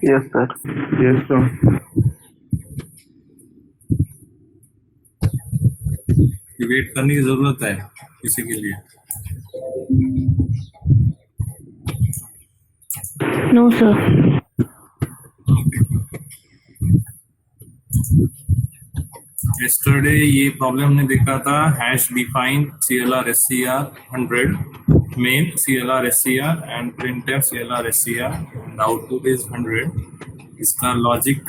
Yes, sir. Yes, sir. Wait करने की जरूरत है किसी के लिए? No, sir. yesterday ये प्रॉब्लम ने देखा था hash define CLR SCR 100 main CLR SCR and printf CLR SCR and output is 100। इसका लॉजिक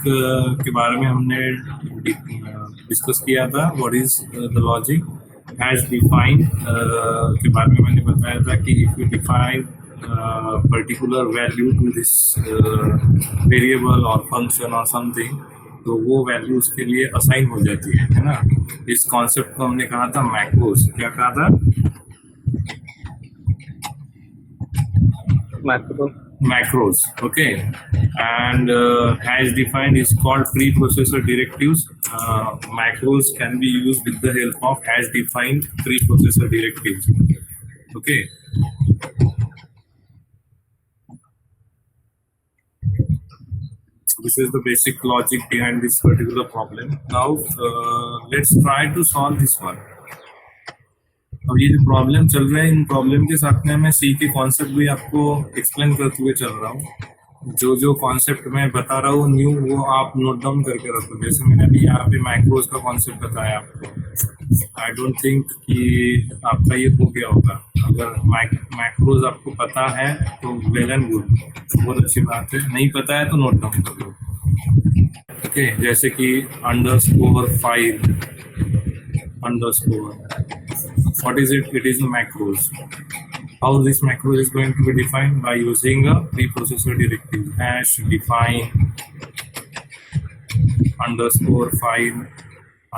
के बारे में हमने डिस्कस किया था। What is the logic? Hash define के बारे में मैंने बताया था कि if you define particular value to this variable और फंक्शन और समथिंग, तो वो वैल्यू उसके लिए असाइन हो जाती है ना। इस कॉन्सेप्ट को हमने कहा था मैक्रोस। क्या कहा था? Macros, okay. And hash defined is called preprocessor directives. Macros can be used with the help of hash defined preprocessor directives, okay. This is the basic logic behind this particular problem. Now let's try to solve this one. अब ये जो problem चल रहा है, इन problem के साथ में मैं सी के कॉन्सेप्ट भी आपको एक्सप्लेन करते हुए चल रहा हूँ। जो जो कॉन्सेप्ट मैं बता रहा हूँ न्यू, वो आप नोट डाउन करके रखो। जैसे मैंने अभी यहाँ पे माइक्रोज का कॉन्सेप्ट बताया आपको। आई डोंट थिंक कि आपका ये हो गया होगा। अगर माइक्रोज आपको पता है तो वेल एंड गुड, बहुत अच्छी बात है। नहीं पता है तो नोट डाउन कर लो, ओके। जैसे कि underscore file underscore, what is it? It is a macros. How this macro is going to be defined? By using a preprocessor directive hash define underscore file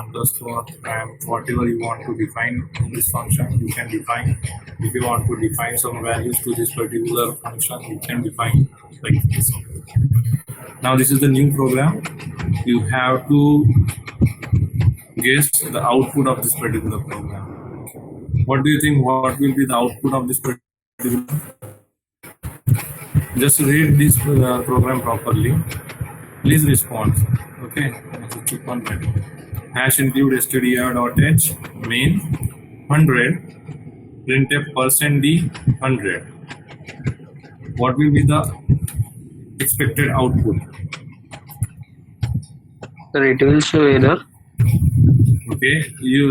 underscore and whatever you want to define in this function you can define. If you want to define some values to this particular function, you can define like this. Now this is the new program. You have to guess the output of this particular program. What do you think? What will be the output of this particular? Just read this program properly. Please respond. Okay. Keep on that. Hash include stdr.h main 100 printf %d 100. What will be the expected output? Sir, it will show error. Okay, you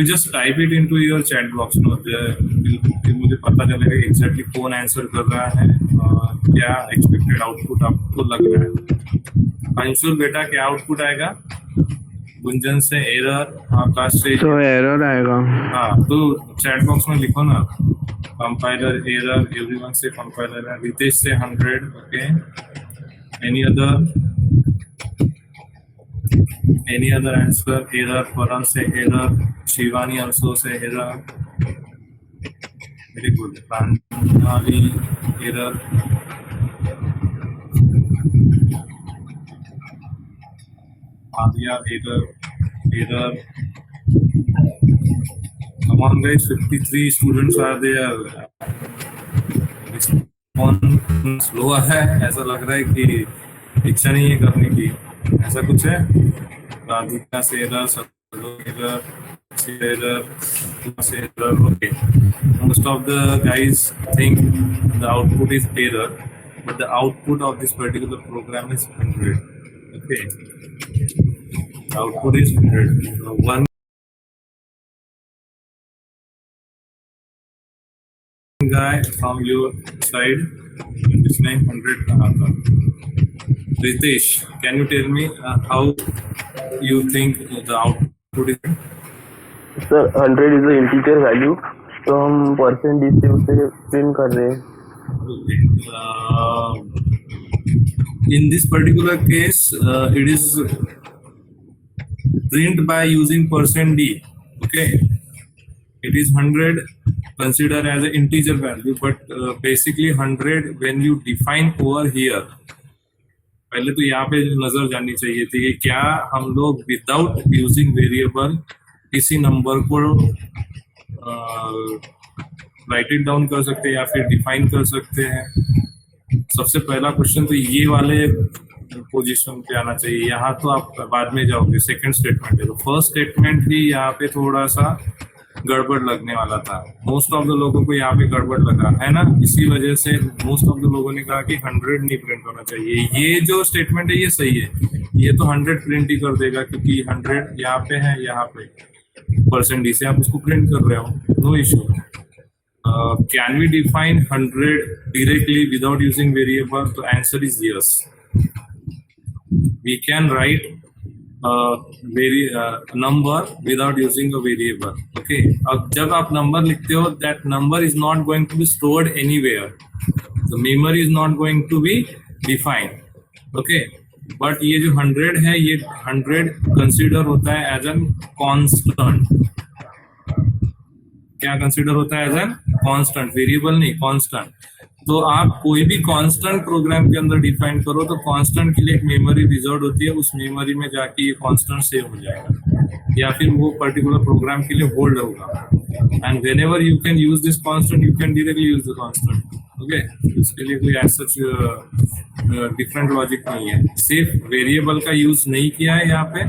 just type it into your chat box. No, मुझे पता चलेगा exactly कौन answer कर रहा है, क्या expected output आपको लग रहा है। अंशुल बेटा, क्या आउटपुट आएगा? गुंजन से एरर, आकाश से तो एरर आएगा। हाँ, तो चैट बॉक्स में लिखो ना, कंपाइलर एरर, एवरीवन से कंपाइलर है, रितेश से 100, okay. Any other answer? Error. Param say error. Shivani also say error. Very good. Pranali error. Adya error. Come on guys, 53 students are there. कौन स्लो है? ऐसा लग रहा है कि इच्छा नहीं है करने की, ऐसा कुछ है। राधिका से error, error, okay. Most of the guys think the output is error, but the output of this particular program is 100. Okay, the output is 100. One guy from your side, his name 100 कहा था। Ritesh, can you tell me how you think the output is? Sir, 100 is the integer value, तो हम % से उसे print कर रहे हैं। In this particular case, it is print by using %d. Okay, it is 100 considered as an integer value, but basically 100 when you define over here. पहले तो यहाँ पे नजर जानी चाहिए थी कि क्या हम लोग विदाउट यूजिंग वेरिएबल किसी नंबर को राइट इट डाउन कर सकते हैं या फिर डिफाइन कर सकते हैं। सबसे पहला क्वेश्चन तो ये वाले पोजीशन पे आना चाहिए। यहाँ तो आप बाद में जाओगे, सेकंड स्टेटमेंट है, तो फर्स्ट स्टेटमेंट ही यहाँ पे थोड़ा सा गड़बड़ लगने वाला था। मोस्ट ऑफ द लोगों को यहाँ पे गड़बड़ लगा है ना, इसी वजह से मोस्ट ऑफ द लोगों ने कहा कि 100 नहीं प्रिंट होना चाहिए। ये जो स्टेटमेंट है ये सही है, ये तो 100 प्रिंट ही कर देगा क्योंकि 100 यहाँ पे है, यहाँ पे परसेंट से आप उसको प्रिंट कर रहे हो, no issue. Can we define 100 directly without using variable? The answer is yes. We can write number without using a variable. Okay. अब जब आप number लिखते हो, that number is not going to be stored anywhere. The memory is not going to be defined. Okay. But ये जो 100 है, ये 100 consider होता है as a constant. क्या कंसीडर होता है एज एन कांस्टेंट, वेरिएबल नहीं, कांस्टेंट। तो आप कोई भी कांस्टेंट प्रोग्राम के अंदर डिफाइन करो तो कांस्टेंट के लिए एक मेमोरी रिजर्व होती है, उस मेमोरी में जाके ये कांस्टेंट सेव हो जाएगा या फिर वो पर्टिकुलर प्रोग्राम के लिए होल्ड होगा। And whenever you can use this constant, you can directly use the constant. Okay, इसके लिए कोई एज सच डिफरेंट लॉजिक नहीं है। सिर्फ वेरिएबल का यूज नहीं किया है यहाँ पे,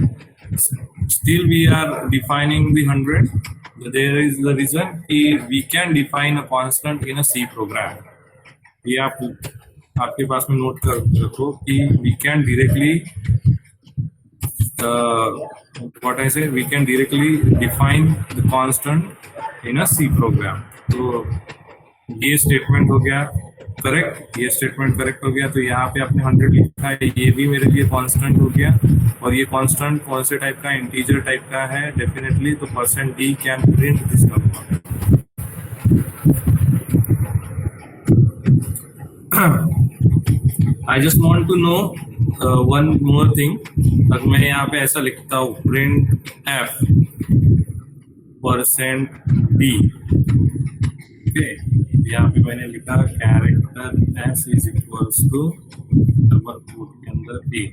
still we are defining the 100। There is the reason कि we can define a constant in a C program. ये आपके पास में नोट कर रखो कि we can directly what I say, we can directly define the constant in a C program. तो ये statement हो गया करेक्ट, ये स्टेटमेंट करेक्ट हो गया। तो यहाँ पे आपने 100 लिखा है, ये भी मेरे लिए कांस्टेंट हो गया। और ये कांस्टेंट कौन से टाइप का, इंटीजर टाइप का है डेफिनेटली, तो %d can print this number. I just want to know one more thing. अगर मैं यहाँ पे ऐसा लिखता हूँ प्रिंट f %d, ओके, यहाँ पे मैंने लिखा character s is equals to double quote के अंदर d,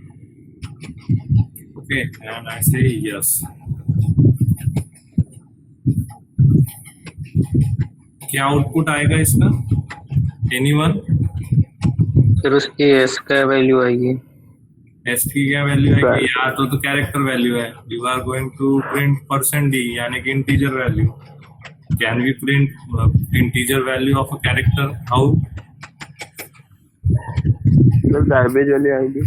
ओके, एंड आई से यस। क्या आउटपुट आएगा इसका, एनीवन? फिर उसकी एस का वैल्यू आएगी। एस की क्या वैल्यू आएगी? या तो कैरेक्टर वैल्यू है। You are going to print %d यानी कि integer value. Can we print integer value of a character? How? Garbage value आएगी।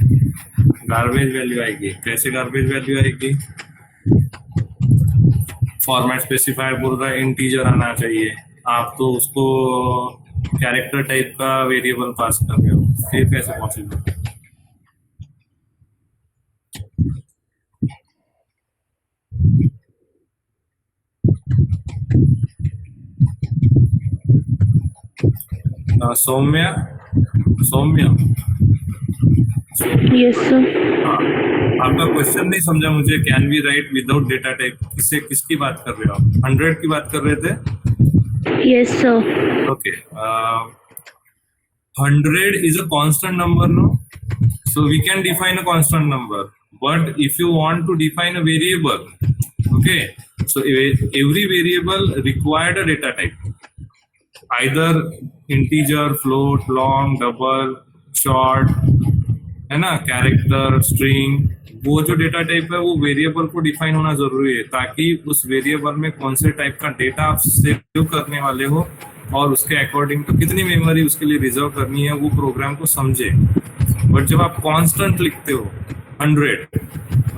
गार्बेज वैल्यू आएगी। कैसे गार्बेज वैल्यू आएगी? फॉर्मेट स्पेसिफायर बोल रहा है इंटीजर आना चाहिए, आप तो उसको कैरेक्टर टाइप का वेरिएबल पास कर रहे हो, फिर कैसे पॉसिबल? Saumya, yes sir. आपका क्वेश्चन नहीं समझा मुझे। Can we write without data type, किसकी बात कर रहे हो आप? 100 की बात कर रहे थे? Yes sir. Okay, 100 is a constant number, no? So we can define a constant number, but if you want to define a variable, okay, so every variable required a data type, either integer, float, long, double, short, है ना, character, string. वो जो data type है वो variable को define होना जरूरी है ताकि उस वेरिएबल में कौन से टाइप का डेटा आप सेव करने वाले हो और उसके अकॉर्डिंग तो कितनी मेमोरी उसके लिए रिजर्व करनी है वो प्रोग्राम को समझे। बट जब आप कांस्टेंट लिखते हो 100,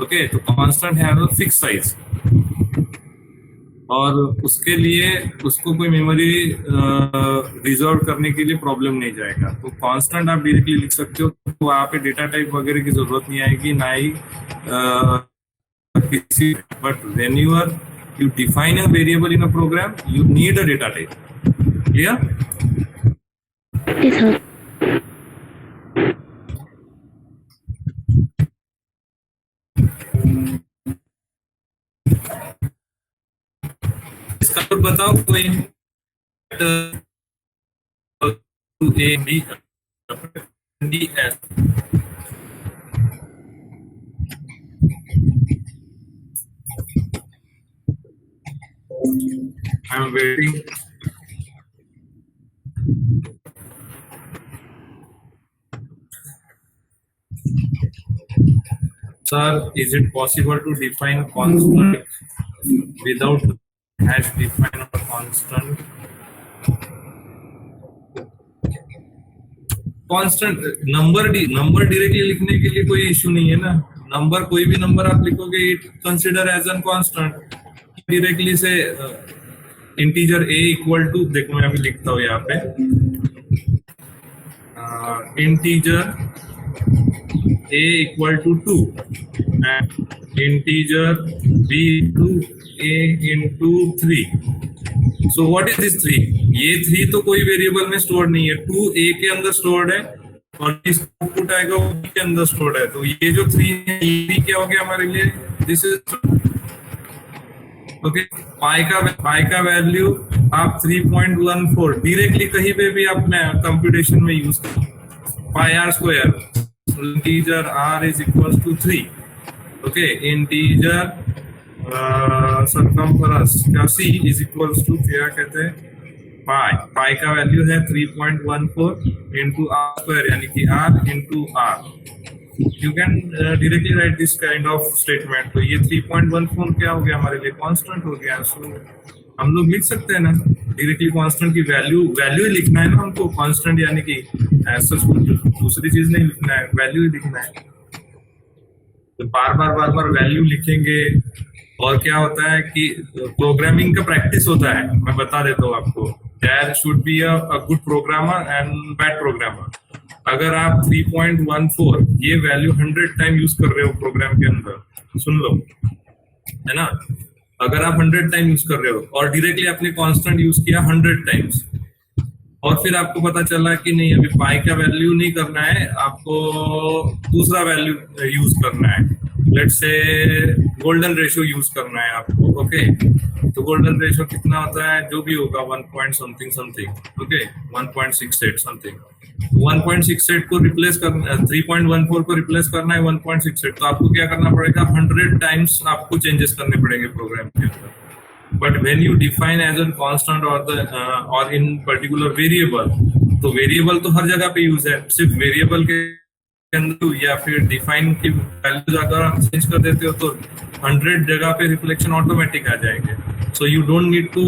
ओके, तो कांस्टेंट है फिक्स साइज और उसके लिए उसको कोई मेमोरी रिजर्व करने के लिए प्रॉब्लम नहीं जाएगा। तो कांस्टेंट आप डायरेक्टली लिख सकते हो, तो वहाँ पे डेटा टाइप वगैरह की जरूरत नहीं आएगी, ना ही किसी। But when you define a variable in a program, you need a data type. Clear? Yes sir. इसका तो बताओ कोई A B D S। I'm waiting Sir, is it possible to define constant without hash define or constant? Constant number directly लिखने के लिए कोई issue नहीं है ना. नंबर कोई भी नंबर आप लिखोगे it consider as an constant directly से. इंटीजर a इक्वल टू, देखो मैं अभी लिखता हूँ यहाँ पे, integer a equal to 2 and integer b to a into 3. So what is this 3? ये 3 तो कोई वेरिएबल में स्टोर नहीं है, 2 a के अंदर स्टोर्ड है और इसका आउटपुट आएगा वो b के अंदर स्टोर्ड है. तो ये जो 3 है ये क्या हो गया हमारे लिए? This is okay. पाई का वैल्यू आप 3.14 डायरेक्टली कहीं पे भी आप कंप्यूटेशन में यूज करो. Pi r square integer r is equal to 3. Okay. Integer circumference का c इज इक्वल्स टू क्या कहते हैं? पाई का वैल्यू है 3.14 इंटू r स्क्वायर यानी कि r into r. You can directly right this kind of statement. तो ये 3.14 क्या हो गया हमारे लिए? कांस्टेंट हो गया. सो हम लोग लिख सकते हैं ना डायरेक्टली कांस्टेंट की वैल्यू ही लिखना है ना हमको. कांस्टेंट यानी कि ऐसा दूसरी चीज नहीं लिखना है, वैल्यू ही लिखना है. तो बार बार वैल्यू लिखेंगे और क्या होता है कि प्रोग्रामिंग का प्रैक्टिस होता है. मैं बता देता हूँ आपको. There should be a good programmer and bad programmer. अगर आप 3.14 ये वैल्यू 100 टाइम यूज कर रहे हो प्रोग्राम के अंदर, सुन लो, है ना. अगर आप 100 टाइम यूज कर रहे हो और डायरेक्टली आपने कांस्टेंट यूज किया 100 टाइम्स और फिर आपको पता चला कि नहीं अभी पाई का वैल्यू नहीं करना है, आपको दूसरा वैल्यू यूज करना है. Let's say golden ratio use करना है आपको. ओके. तो गोल्डन रेशियो कितना होता है? जो भी होगा 1 point something something. Okay. 1.68 something. 1.68 को रिप्लेस करना, 3.14 को रिप्लेस करना है 1.68. तो आपको क्या करना पड़ेगा? 100 टाइम्स आपको चेंजेस करने पड़ेंगे प्रोग्राम के अंदर. But when you define as an constant और इन पर्टिकुलर वेरिएबल, तो वेरिएबल तो हर जगह पे यूज है. सिर्फ वेरिएबल के अंदर या फिर डिफाइन की वैल्यूज अगर आप चेंज कर देते हो तो 100 जगह पे रिफ्लेक्शन ऑटोमेटिक आ जाएंगे. So you don't need to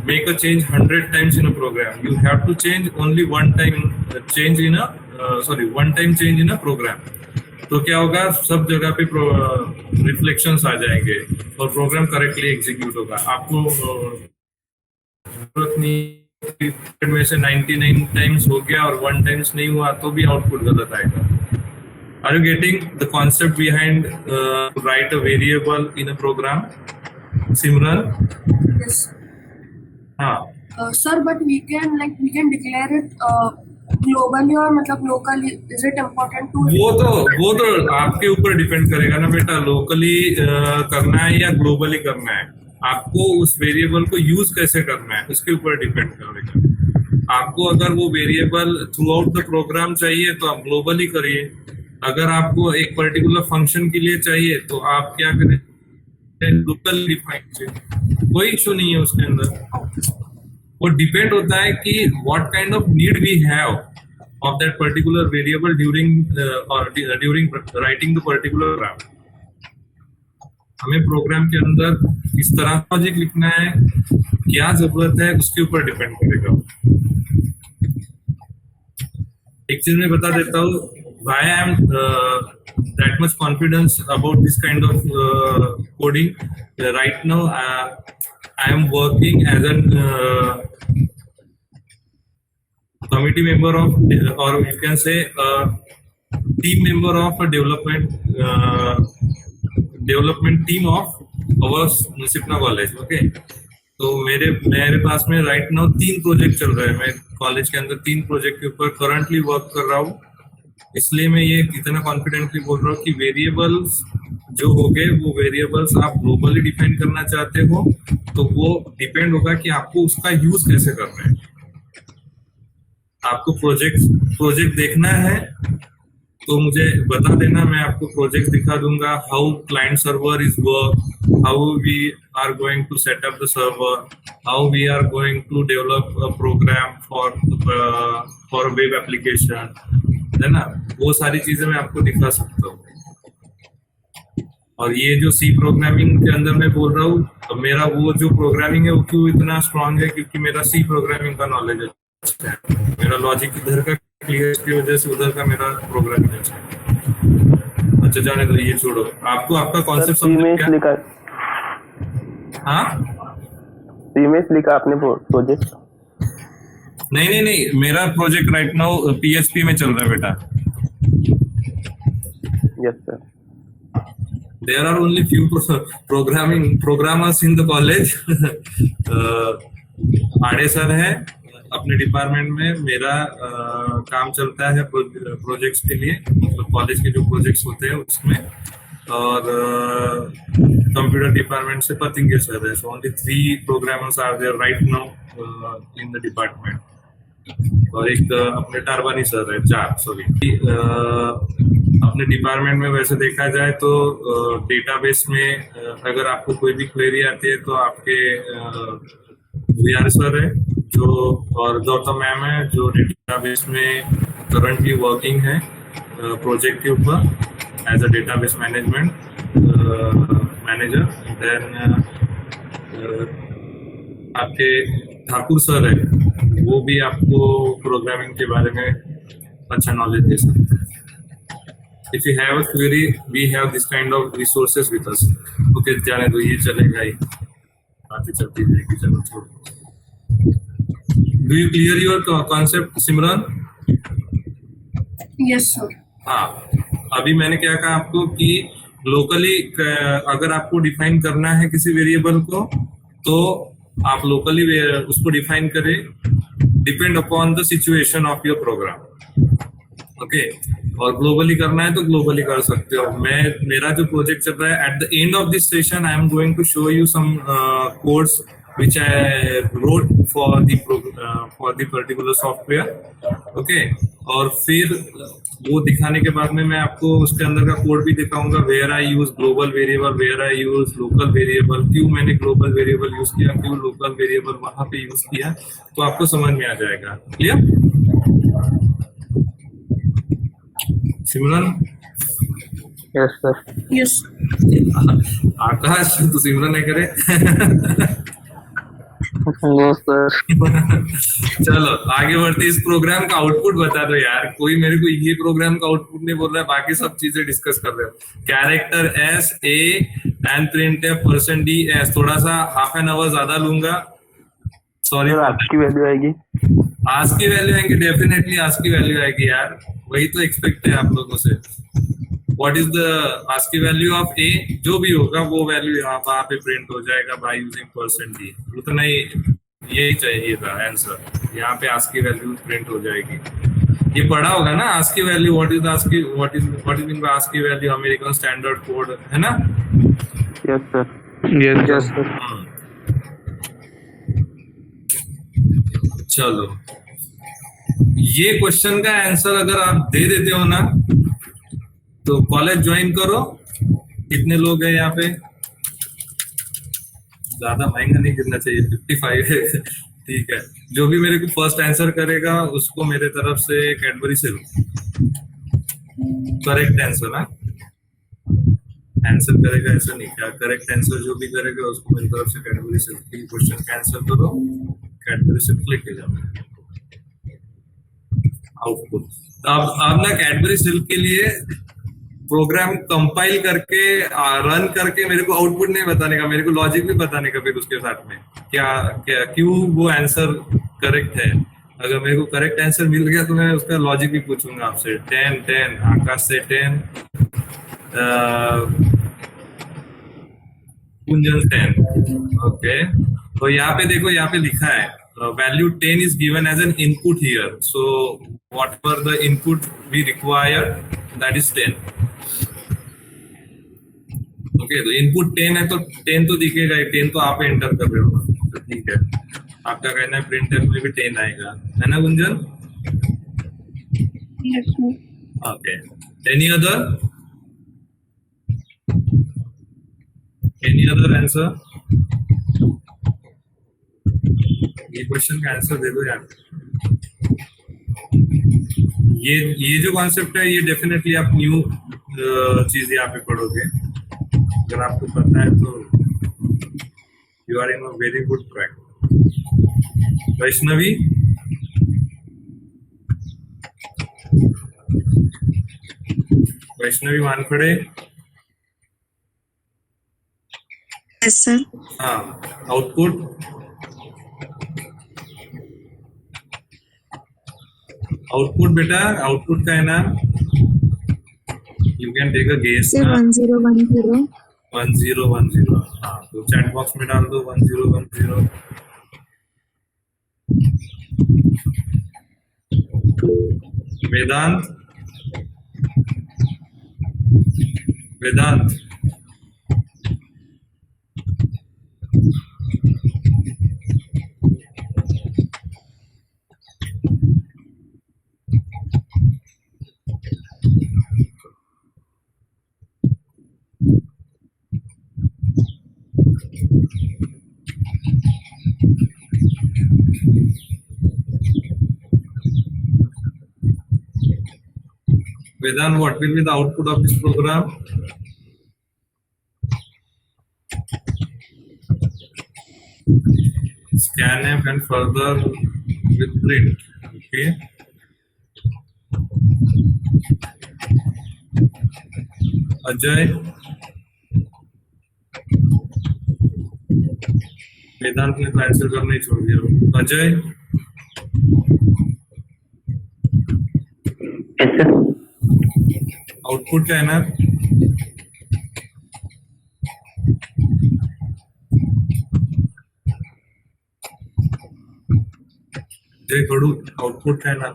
make a change 100 times in a program. You have to change only one time change in a program. तो क्या होगा? सब जगह पे रिफ्लेक्शंस आ जाएंगे और प्रोग्राम करेक्टली एग्जीक्यूट होगा. आपको जरूरत नहीं में से 99 टाइम्स हो गया और 1 टाइम्स नहीं हुआ तो भी आउटपुट गलत आएगा. Are you getting the concept behind write a variable in a program? Simran? Yes. हाँ. Sir, but we can declare it globally or मतलब locally. Is it important to? वो तो आपके ऊपर डिपेंड करेगा ना बेटा. लोकली करना है या ग्लोबली करना है, आपको उस वेरिएबल को यूज कैसे करना है उसके ऊपर डिपेंड करेगा. आपको अगर वो variable throughout the program चाहिए तो आप ग्लोबली करिए. अगर आपको एक पर्टिकुलर फंक्शन के लिए चाहिए तो आप क्या करें? लोकल डिफाइन कीजिए. कोई इशू नहीं है उसके अंदर. वो डिपेंड होता है कि what kind of need we have of that particular variable during writing the particular program. हमें प्रोग्राम के अंदर इस तरह लॉजिक लिखना है, क्या जरूरत है उसके ऊपर डिपेंड करेगा. एक चीज मैं बता देता हूँ, why I am that much confidence about this kind of coding. Right now, I am working as a committee member of, or you can say, team member of a development team of our Sipna college. Okay. तो मेरे पास में right now 3 project चल रहे हैं. मैं college के अंदर 3 project के ऊपर करंटली वर्क कर रहा हूँ. इसलिए मैं ये इतना कॉन्फिडेंटली बोल रहा हूँ कि वेरिएबल्स जो हो गए वो वेरिएबल्स आप ग्लोबली डिफाइन करना चाहते हो तो वो डिपेंड होगा कि आपको उसका यूज कैसे करना है. आपको प्रोजेक्ट देखना है तो मुझे बता देना, मैं आपको प्रोजेक्ट दिखा दूंगा. How client server is work, how we are going to set up the server, how we are going to develop a program for web application, है ना. वो सारी चीजें मैं आपको दिखा सकता हूँ. और ये जो सी प्रोग्रामिंग के अंदर मैं बोल रहा हूँ, तो मेरा वो जो प्रोग्रामिंग है वो क्यों इतना स्ट्रांग है, क्योंकि मेरा सी प्रोग्रामिंग का नॉलेज अच्छा है, मेरा लॉजिक इधर का क्लियर की वजह से उधर का मेरा प्रोग्रामिंग अच्छा है। अच्छा जाने दो, ये छोड़ो, आपको आपका सर कॉन्सेप्ट सी समझ में गया? लिखा, हाँ सी में लिखा आपने प्रोजेक्ट? नहीं नहीं नहीं, मेरा प्रोजेक्ट राइट नाउ पीएचपी में चल रहा है बेटा। Yes sir. There are only few programmers in the college. आड़े सर है अपने डिपार्टमेंट में, मेरा काम चलता है प्रोजेक्ट्स के लिए, मतलब कॉलेज के जो प्रोजेक्ट्स होते हैं उसमें, और कंप्यूटर डिपार्टमेंट से पतिंगे सर है। So only 3 programmers are there right now in the department, और एक अपने टारबानी सर है, 4 सॉरी। अपने डिपार्टमेंट में वैसे देखा जाए तो डेटाबेस में अगर आपको कोई भी क्वेरी आती है तो आपके वीआर सर है जो, और गौतम मैम है जो डेटाबेस में करंटली वर्किंग है प्रोजेक्ट के ऊपर as a database management manager. Then आपके ठाकुर सर है, वो भी आपको प्रोग्रामिंग के बारे में अच्छा नॉलेज दे सकते हैं। If you have a query, we have this kind of resources with us. Okay, जाने दो, ये चलेगा ही, बातें चलती रहेगी, चलो छोड़ो। Do you clear your concept, Simran? Yes, sir. हाँ, अभी मैंने क्या कहा आपको कि लोकली अगर आपको डिफाइन करना है किसी वेरिएबल को, तो आप लोकली उसको डिफाइन करें, depend upon the situation of your program. Okay, और ग्लोबली करना है तो ग्लोबली कर सकते हो। मेरा जो प्रोजेक्ट चल रहा है, at the end of this session I am going to show you some codes which I wrote for the particular software. Okay, और फिर वो दिखाने के बाद में मैं आपको उसके अंदर का कोड भी दिखाऊंगा, where I use global variable, where I use local variable, क्यों मैंने global variable यूज किया, क्यों local variable वहां पे यूज किया, तो आपको समझ में आ जाएगा। Clear Simran? Yes sir. Yes. Akash तो सिमरन नहीं करे। No sir. चलो आगे बढ़ते, इस प्रोग्राम का आउटपुट बता दो यार। कोई मेरे को ये प्रोग्राम का आउटपुट नहीं बोल रहा है, बाकी सब चीजें डिस्कस कर रहे हो। Character S A and print %d_s, थोड़ा सा हाफ एन आवर ज्यादा लूंगा, सॉरी। आज की वैल्यू आएगी, आज की वैल्यू आएगी, डेफिनेटली आज की वैल्यू आएगी यार, वही तो एक्सपेक्ट है आप लोगों से। What is the ASCII value of A, जो भी होगा वो वैल्यू यहाँ पे प्रिंट हो जाएगा बाय यूजिंग %d। उतना ही, यही चाहिए था आंसर, यहाँ पे ASCII वैल्यू प्रिंट हो जाएगी। ये पढ़ा होगा ना ASCII value, what is ASCII, what is mean by ASCII value, American standard code है ना? Yes sir. Yes sir. चलो, ये क्वेश्चन का आंसर अगर आप दे देते हो ना तो कॉलेज ज्वाइन करो। कितने लोग हैं यहाँ पे? ज्यादा महंगा नहीं गिरना चाहिए, 55 है। ठीक है, जो भी मेरे को फर्स्ट आंसर करेगा उसको मेरे तरफ से कैडबरी से करेक्ट आंसर ना, आंसर करेगा ऐसा नहीं, क्या करेक्ट आंसर जो भी करेगा उसको मेरी तरफ से कैडबरी से क्वेश्चन का आंसर करो, कैडबरी से लेके जाओ आउटपुट। अब ना कैडबरी सिल्क के लिए प्रोग्राम कंपाइल करके रन करके मेरे को आउटपुट नहीं बताने का, मेरे को लॉजिक भी बताने का फिर उसके साथ में, क्या क्या क्यों वो आंसर करेक्ट है। अगर मेरे को करेक्ट आंसर मिल गया तो मैं उसका लॉजिक भी पूछूंगा आपसे। 10 आकाश से 10, कुंजन 10। ओके, तो यहाँ पे देखो, यहाँ पे लिखा है value 10 is given as an input here, so whatever the input we require, that is 10. Okay, तो इनपुट 10 है तो 10 तो दिखेगा ही, 10 तो आप एंटर कर रहे हो, तो ठीक है। आपका कहना है प्रिंटर में भी 10 आएगा, है ना Gunjan? Yes, sir. Okay, any other answer? ये क्वेश्चन का आंसर दे दो यार। ये जो कॉन्सेप्ट है ये डेफिनेटली आप न्यू चीज यहाँ पे पढ़ोगे। अगर आपको पता है तो you are in a very good track. Vaishnavi, Vaishnavi Wankhede, yes sir. हाँ, आउटपुट बेटा, आउटपुट का है ना, you can take a guess sir ना। 1010 1010, हाँ, तो चैट बॉक्स में डाल दो 1010। वेदांत, वेदांत, Vedant, what will be the output of this program? Scanf and further with print. Okay. Ajay, वेदांत ने तो आंसर करना ही छोड़ दिया। अजय, आउटपुट क्या है ना? जय खड़ू, आउटपुट क्या है ना?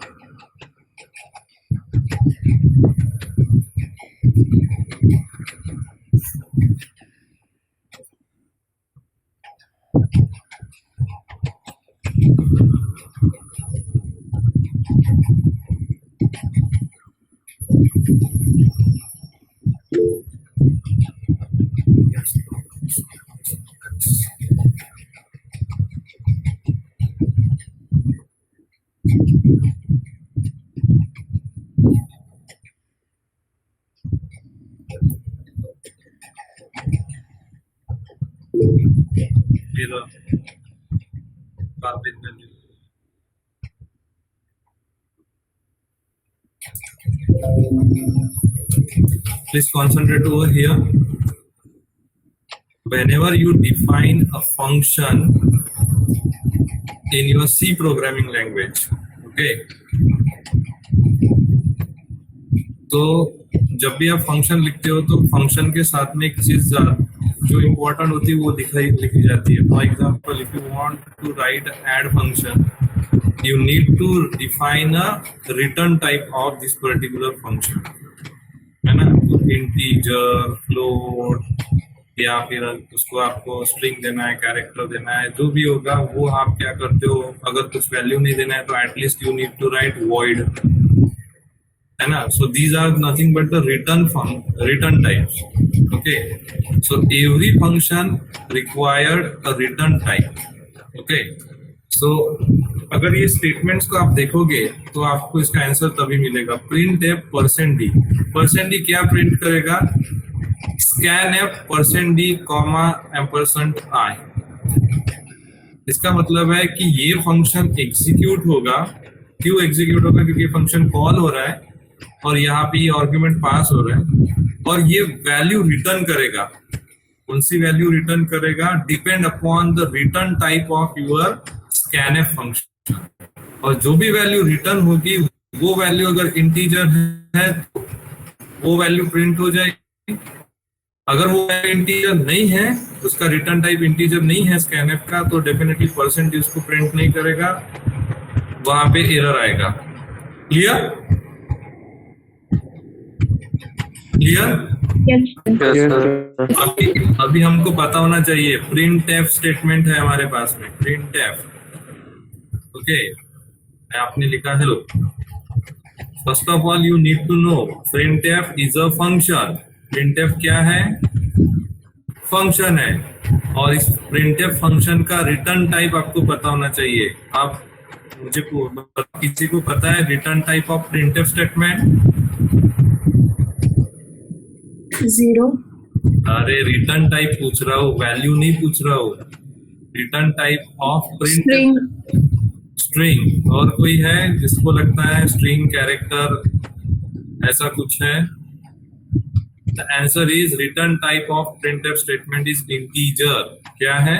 Please concentrate over here. Whenever you define a function in your C programming language, okay, तो जब भी आप फंक्शन लिखते हो तो फंक्शन के साथ में एक चीज जो इम्पोर्टेंट होती है वो लिखी जाती है। For example, if you want to write add function, you need to define a return type of this particular function, है ना? तो इंटीजर, फ्लोट या फिर उसको आपको स्ट्रिंग देना है, कैरेक्टर देना है, जो भी होगा वो आप क्या करते हो। अगर कुछ वैल्यू नहीं देना है तो at least you need to write void, है ना? So these are nothing but the return types. Okay, so every function required a return type. Okay, so अगर ये स्टेटमेंट्स को आप देखोगे तो आपको इसका आंसर तभी मिलेगा। प्रिंट एफ %d क्या प्रिंट करेगा? स्कैन एफ %d, एम्परसेंट आई। इसका मतलब है कि ये फंक्शन एग्जीक्यूट होगा। क्यों एग्जीक्यूट होगा? क्योंकि फंक्शन कॉल हो रहा है और यहाँ पे ये आर्ग्यूमेंट पास हो रहा है और ये वैल्यू रिटर्न करेगा। कौन सी वैल्यू रिटर्न करेगा? Depend upon the return type of your scanf function. और जो भी वैल्यू रिटर्न होगी वो वैल्यू अगर इंटीजर है तो वो वैल्यू प्रिंट हो जाएगी। अगर वो इंटीजर नहीं है, उसका रिटर्न टाइप इंटीजर नहीं है स्कैनएफ का, तो डेफिनेटली % उसको प्रिंट नहीं करेगा, वहां पे एरर आएगा। क्लियर? अभी हमको पता होना चाहिए प्रिंट एफ स्टेटमेंट है हमारे पास में, प्रिंट एफ। ओके, आपने लिखा hello. First of all you need to know print F is a function. Print F क्या है? फंक्शन है। और इस प्रिंट एफ फंक्शन का रिटर्न टाइप आपको पता होना चाहिए। आप मुझे किसी को पता है return type of print F statement? 0। अरे रिटर्न टाइप पूछ रहा हूँ, वैल्यू नहीं पूछ रहा हूँ। Return type of print String. String. और कोई है जिसको लगता है स्ट्रिंग कैरेक्टर ऐसा कुछ है? The answer is return type of printf statement is integer. क्या है?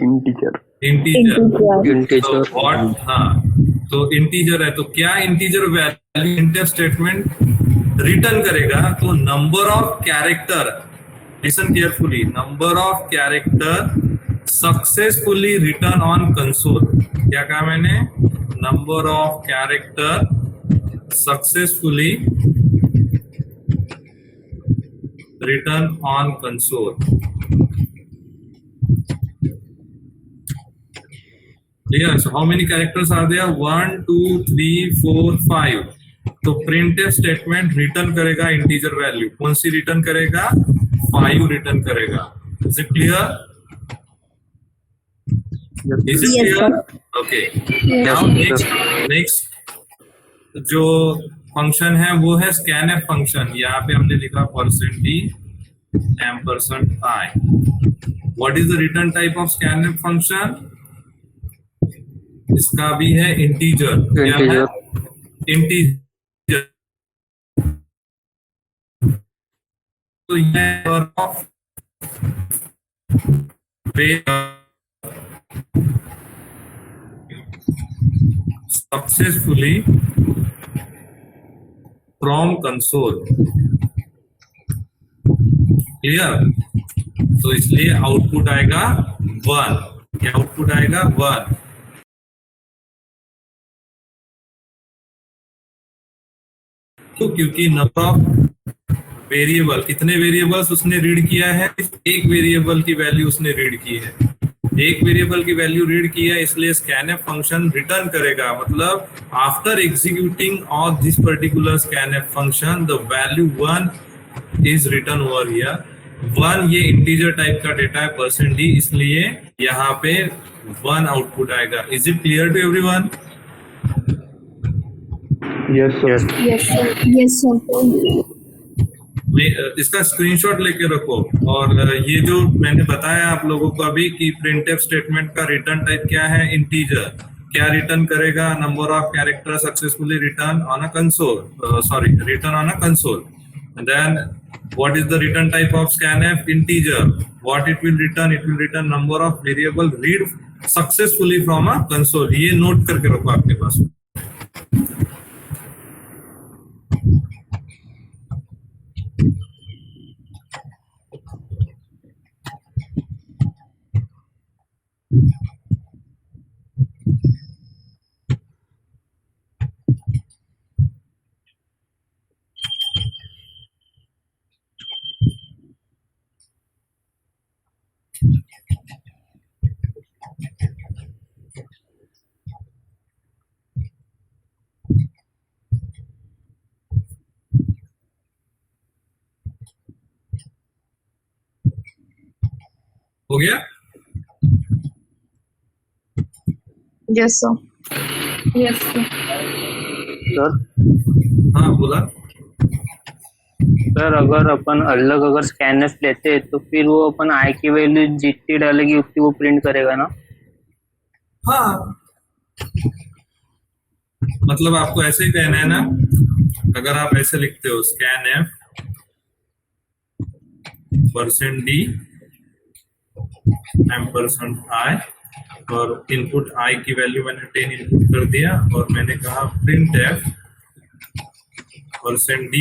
इंटीजर। इंटीजर। Integer. तो व्हाट, हाँ तो इंटीजर है, तो क्या integer value printf statement return करेगा? तो number of character, listen carefully, number of character successfully return on console. क्या कहा मैंने? Number of character successfully return on console. Clear? So how many characters are there? 1 2 3 4 5। तो printf statement return करेगा integer value. कौन सी return करेगा? 5 return करेगा। Is it clear? Is it Yes, clear? sir. Okay, Yes, now sir. Next जो function है वो है scanf function. यहाँ पे हमने लिखा %d %i। What is the return type of scanf function? इसका भी है इंटीजर। क्या है? इंटीजर। तो ये सक्सेसफुली फ्रॉम कंसोल। क्लियर? तो इसलिए आउटपुट आएगा 1। क्या आउटपुट आएगा? 1। तो क्योंकि नंबर ऑफ वेरिएबल, कितने वेरिएबल्स उसने रीड किया है? एक वेरिएबल की वैल्यू उसने रीड की है। एक वेरिएबल की वैल्यू रीड की है, इसलिए स्कैनफ फंक्शन रिटर्न करेगा। मतलब after executing of this particular scanf function the value 1 is return over here. 1 ये इंटीजर टाइप का डेटा है %d, इसलिए यहाँ पे 1 आउटपुट आएगा। Is it clear to everyone? Yes sir. Yes, sir. Yes, sir. इसका स्क्रीनशॉट लेके रखो। और ये जो मैंने बताया आप लोगों को अभी कि प्रिंटफ स्टेटमेंट का रिटर्न टाइप क्या है? इंटीजर। क्या रिटर्न करेगा? Number of character successfully return on a console, sorry return on a console. Then what is the return type of scanf? Integer. What it will return? It will return number of variable read successfully from a console. ये note करके रखो आपके पास। हो गया? Yes, sir. Yes, sir. Sir हाँ बोला। Sir अगर अपन अलग अगर स्कैनफ लेते हैं तो फिर वो अपन आई की वैल्यू जितनी डालेगी उतनी वो प्रिंट करेगा ना? हाँ, मतलब आपको ऐसे ही कहना है ना। अगर आप ऐसे लिखते हो स्कैनफ %d %i और इनपुट i की वैल्यू मैंने 10 इनपुट कर दिया और मैंने कहा printf %d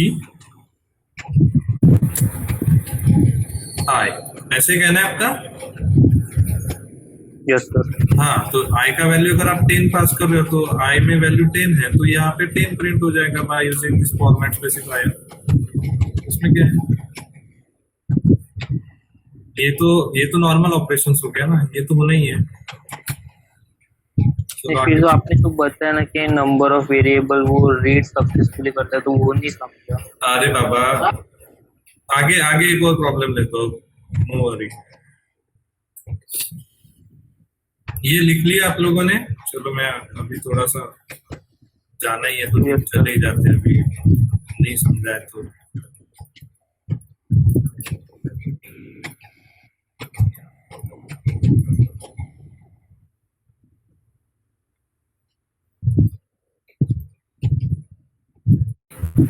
i, ऐसे कहना है आपका। Yes sir. हाँ, तो i का वैल्यू अगर आप 10 पास कर रहे हो तो i में वैल्यू 10 है, तो यहाँ पे 10 प्रिंट हो जाएगा by using this format specifier. इसमें क्या है? ये तो नॉर्मल ऑपरेशंस हो गया ना, ये तो होना ही है। फिर जो आपने तो बताया ना कि नंबर ऑफ वेरिएबल वो रीड सक्सेसफुली करता है, तो वो नहीं समझा। अरे बाबा, आगे आगे एक और प्रॉब्लम लेता हूँ, नो वरी। ये लिख लिया आप लोगों ने? चलो मैं अभी थोड़ा सा जाना ही है तो चले ही जाते हैं, अभी नहीं समझा है तो वेट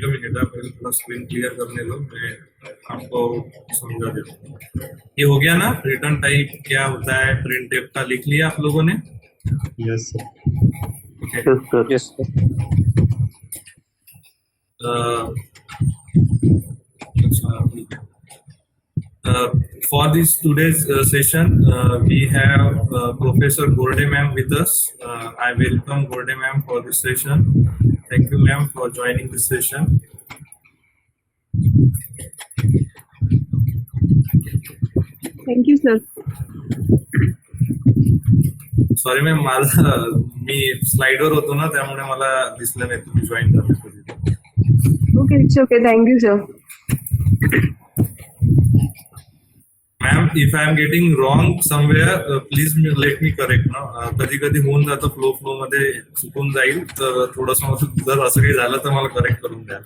अ मिनट, आप मेरे थोड़ा स्क्रीन क्लियर करने लो, मैं आपको समझा देता हूँ। ये हो गया ना, रिटर्न टाइप क्या होता है, प्रिंट टाइप का लिख लिया आप लोगों ने? Yes sir. Okay. Yes, sir. Yes sir. For this today's session, we have Professor Gorde ma'am with us. I welcome Gorde ma'am for this session. Thank you ma'am for joining this session. Thank you sir. Sorry ma'am, मी स्लाइडवर होतो ना, त्यामुळे मला दिसलं नाही तुम्ही join करण्यापूर्वी. Okay, it's okay. Thank you sir. Ma'am, if I am getting wrong somewhere please let me correct ना. कधी कधी होऊन जातं, फ्लो मध्ये चुकून जाईल, तर थोडस जर असं काही झालं तर मला करेक्ट करून द्या.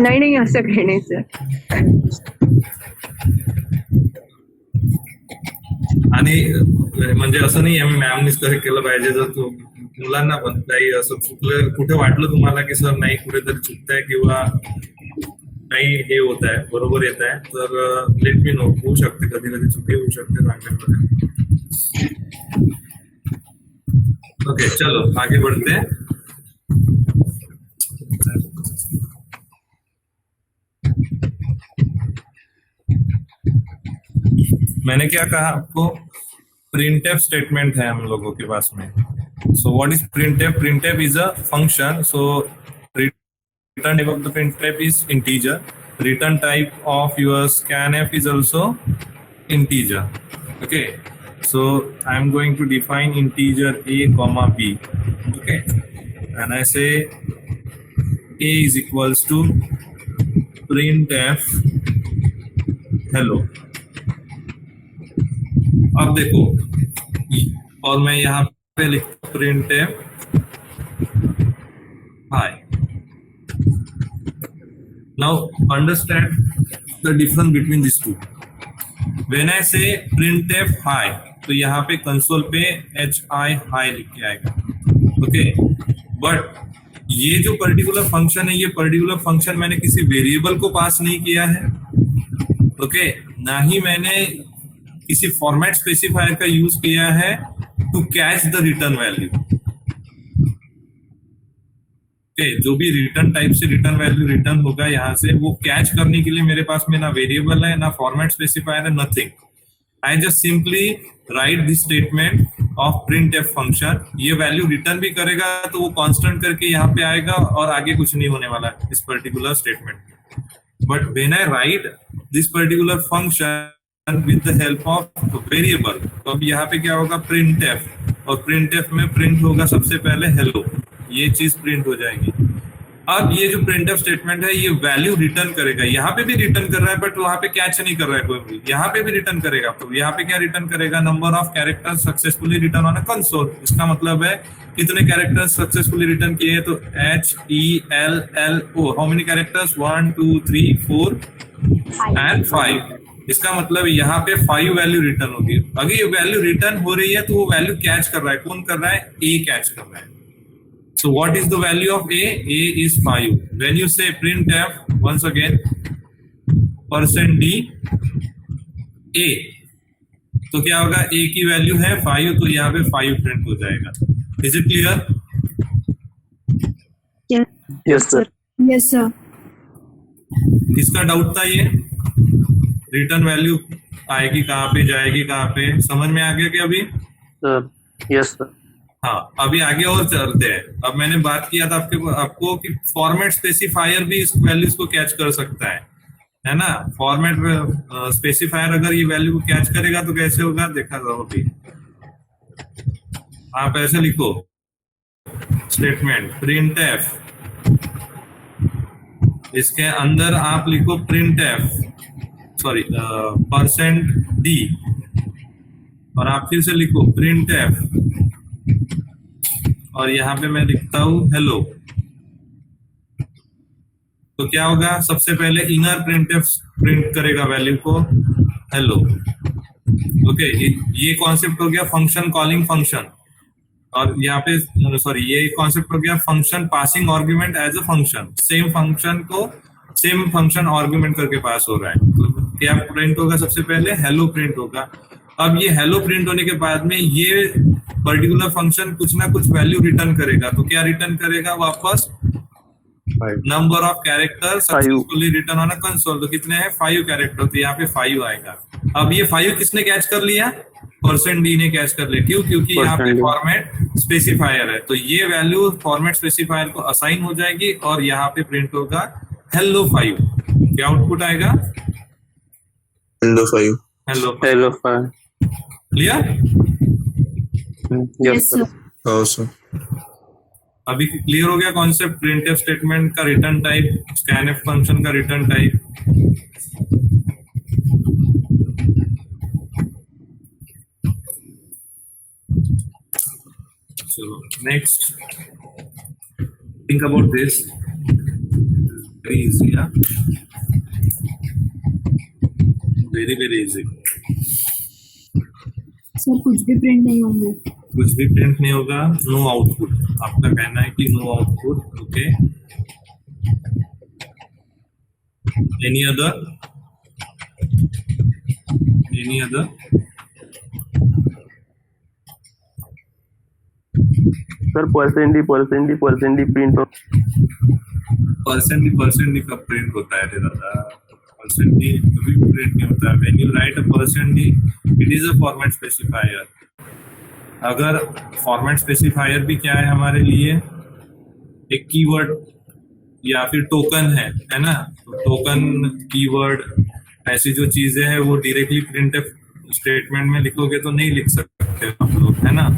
नाही असं काही नाही सर. आणि म्हणजे असं नाही आम्ही मॅमनीच करेक्ट केलं पाहिजे, जर तू मुलांना पण काही असं चुकलं, कुठे वाटलं तुम्हाला की सर नाही कुठेतरी चुकतंय किंवा नाही हे होत आहे बरोबर येत आहे, तर लेट मी नो. होऊ शकते, कधी कधी चुकी होऊ शकते चांगल्यामध्ये. ओके, चलो आगे बढ़ते हैं. मैंने क्या कहा आपको, प्रिंटफ स्टेटमेंट है हम लोगों के पास में. सो what is printf? Printf is a function. So return type of the printf is integer. Return type of your scanf is also integer. Okay, so I am going to define integer a comma b. Okay, and I say a is equals to printf hello. अब देखो, और मैं यहाँ पे लिखता हूँ printf hi. Now understand the difference between these two. When I say printf hi, तो यहाँ पे कंसोल पे hi लिख के आएगा. ओके, बट ये जो पर्टिकुलर फंक्शन है, ये पर्टिकुलर फंक्शन मैंने किसी वेरिएबल को पास नहीं किया है. ओके, ना ही मैंने किसी फॉर्मेट स्पेसिफायर का यूज किया है to catch the return value. जो भी रिटर्न टाइप से रिटर्न वैल्यू रिटर्न होगा यहाँ से, वो कैच करने के लिए मेरे पास में ना वेरिएबल है, ना फॉर्मेट स्पेसिफायर है, nothing. I just simply write this statement of printf function. ये वैल्यू रिटर्न भी करेगा तो वो कांस्टेंट करके यहाँ पे आएगा, और आगे कुछ नहीं होने वाला है इस particular statement. But when I right this particular function with the help of variable, तो अब यहाँ पे क्या होगा, प्रिंटफ, और प्रिंटफ में प्रिंट होगा सबसे पहले हेलो. ये चीज प्रिंट हो जाएगी. अब ये जो प्रिंटफ स्टेटमेंट है, ये वैल्यू रिटर्न करेगा. यहाँ पे भी रिटर्न कर रहा है, बट वहां पे कैच नहीं कर रहा है कोई भी. यहाँ पे भी रिटर्न करेगा. तो यहाँ पे क्या रिटर्न करेगा, number of characters successfully return on a console. इसका मतलब है कितने कैरेक्टर्स सक्सेसफुली रिटर्न किए, तो HELLO. How many characters, 1 2 3 4 and 5. इसका मतलब यहाँ पे 5 वैल्यू रिटर्न होगी. अगर ये वैल्यू रिटर्न हो रही है तो वो वैल्यू कैच कर रहा है. कौन कर रहा है, ए कैच कर रहा है. So what is the value of a? A is 5. When you say printf, once again, %d a, तो क्या होगा, a की वैल्यू है 5, तो यहाँ पे 5 प्रिंट हो जाएगा. Is it clear? Yes, sir. Yes sir. किसका डाउट था ये? रिटर्न वैल्यू आएगी कहाँ पे, जाएगी कहाँ पे, समझ में आ गया क्या अभी? Sir yes sir. हाँ, अभी आगे और चलते हैं. अब मैंने बात किया था आपको कि फॉर्मेट स्पेसिफायर भी इस वैल्यूज को कैच कर सकता है ना. फॉर्मेट स्पेसिफायर अगर ये वैल्यू को कैच करेगा तो कैसे होगा, देखा जाओ. अभी आप ऐसे लिखो स्टेटमेंट printf, इसके अंदर आप लिखो printf, सॉरी %d, और आप फिर से लिखो printf, और यहाँ पे मैं लिखता हूं हेलो. तो क्या होगा, सबसे पहले इनर प्रिंटफ प्रिंट करेगा वैल्यू को हेलो। ओके, ये कॉन्सेप्ट हो गया फंक्शन कॉलिंग फंक्शन, और यहाँ पे सॉरी ये कॉन्सेप्ट हो गया function passing argument as a function. Same function को सेम फंक्शन आर्गुमेंट करके पास हो रहा है। तो क्या प्रिंट होगा, सबसे पहले हेलो प्रिंट होगा। अब ये हेलो प्रिंट होने के बाद में ये पर्टिकुलर फंक्शन कुछ ना कुछ वैल्यू रिटर्न करेगा। तो क्या रिटर्न करेगा, वापस number of character successfully return on a console. तो कितने हैं, 5 कैरेक्टर, तो यहाँ पे 5 आएगा। अब ये 5 किसने कैच कर लिया, %d ने कैच कर लिया। क्यों, क्योंकि यहाँ पे फॉर्मेट स्पेसिफायर है। तो ये वैल्यू फॉर्मेट स्पेसिफायर को असाइन हो जाएगी और यहाँ पे प्रिंट होगा hello 5। क्या आउटपुट आएगा, hello 5। Hello five. Clear? Yes, sir. हाँ सर। अभी क्लियर हो गया कॉन्सेप्ट प्रिंटफ स्टेटमेंट का रिटर्न टाइप, स्कैनफ फंक्शन का रिटर्न टाइप। चलो next, think about this, very easy, very easy. Sir कुछ भी प्रिंट नहीं होंगे। कुछ भी प्रिंट नहीं होगा, नो आउटपुट। आपका कहना है कि no output. Okay, any other? Sir %d print हो। परसेंट का प्रिंट होता है दादा, %d कभी प्रिंट नहीं होता है। When you write a %d it is a format specifier. अगर फॉर्मेट स्पेसिफायर भी क्या है हमारे लिए, एक कीवर्ड या फिर टोकन है ना। तो टोकन, कीवर्ड, ऐसी जो चीजें हैं वो डायरेक्टली प्रिंटफ स्टेटमेंट में लिखोगे तो नहीं लिख सकते आप लोग, है ना।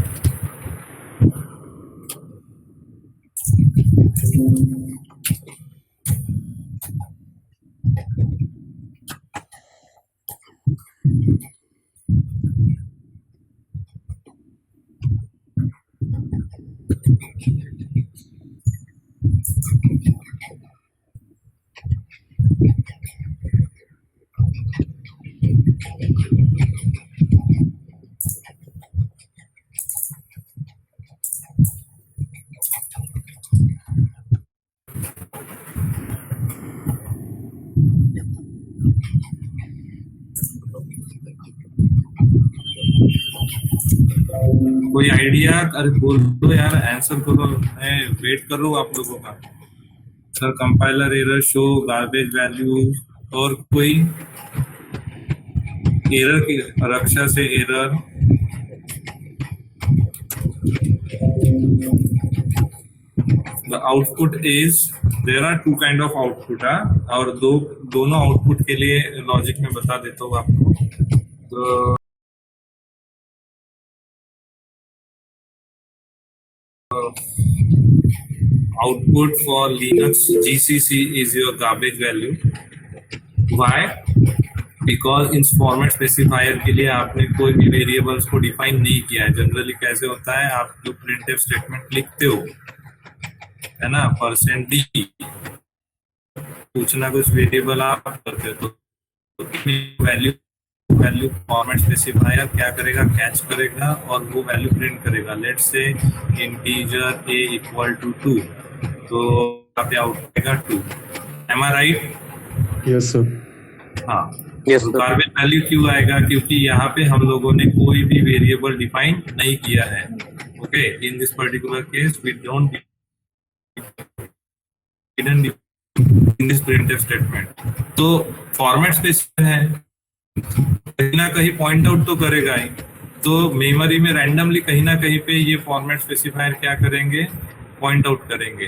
कोई आइडिया? अरे बोल दो यार, आंसर करो, मैं वेट कर रहा हूँ आप लोगों का। Sir compiler error show garbage value, और कोई एरर की रक्षा से error. The output is, there are 2 kind of output, और दोनों आउटपुट के लिए लॉजिक में बता देता हूँ आपको। तो output for Linux GCC is your garbage value. Why? Because in format specifier के लिए आपने कोई भी वेरिएबल्स को डिफाइन नहीं किया है। जनरली कैसे होता है, आप जो प्रिंटफ स्टेटमेंट लिखते हो, है ना, %d कुछ ना कुछ वेरिएबल आप करते हो, तो वैल्यू फॉर्मेट स्पेसिफायर क्या करेगा, कैच करेगा और वो वैल्यू प्रिंट करेगा। लेट्स से इंटीजर a = 2, तो यहाँ पे आउटपुट आएगा 2। एम आई राइट? Yes sir. हाँ, Yes, तो sir. गार्बेज वैल्यू क्यों आएगा, क्योंकि यहाँ पे हम लोगों ने कोई भी वेरिएबल डिफाइन नहीं किया है। Okay, in this particular case we don't in this printf statement. तो फॉर्मेट स्पेसिफायर है, कहीं ना कहीं पॉइंट आउट तो करेगा ही। तो मेमोरी में रैंडमली कहीं ना कहीं पे ये फॉर्मेट स्पेसिफायर क्या करेंगे, पॉइंट आउट करेंगे।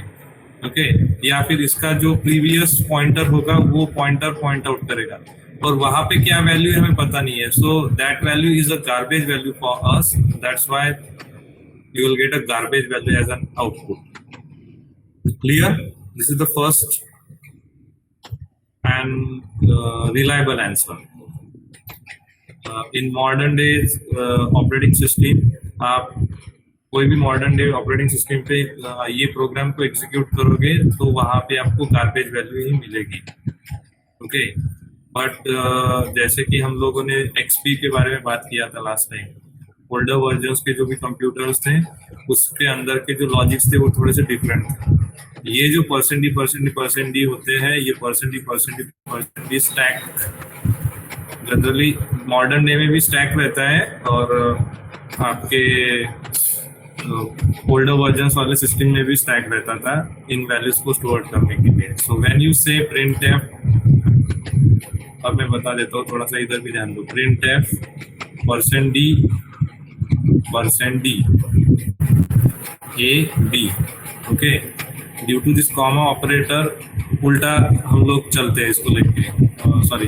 ओके, या फिर इसका जो प्रीवियस पॉइंटर होगा वो पॉइंटर पॉइंट आउट करेगा, और वहां पे क्या वैल्यू है हमें पता नहीं है। So that value is a garbage value for us, that's why you will get a garbage value as an output. Clear? This is the first and reliable answer. In modern days operating system, आप कोई भी modern day operating system पे ये programme को execute करोगे तो वहां पे आपको गार्बेज वैल्यू ही मिलेगी। ओके, बट जैसे कि हम लोगों ने एक्सपी के बारे में बात किया था लास्ट टाइम, ओल्डर वर्जन्स के जो भी कंप्यूटर्स थे उसके अंदर के जो लॉजिक्स थे वो थोड़े से डिफरेंट थे। ये जो परसेंट डी होते हैं, ये percent D stack generally modern day में भी स्टैक रहता है और आपके ओल्डर वर्जन्स वाले सिस्टम में भी स्टैक रहता था इन वैल्यूज को स्टोर करने के लिए। सो व्हेन यू से printf, अब मैं बता देता हूँ, थोड़ा सा इधर भी ध्यान दो। printf %d a b, okay, due to this comma operator उल्टा हम लोग चलते हैं इसको लेके, सॉरी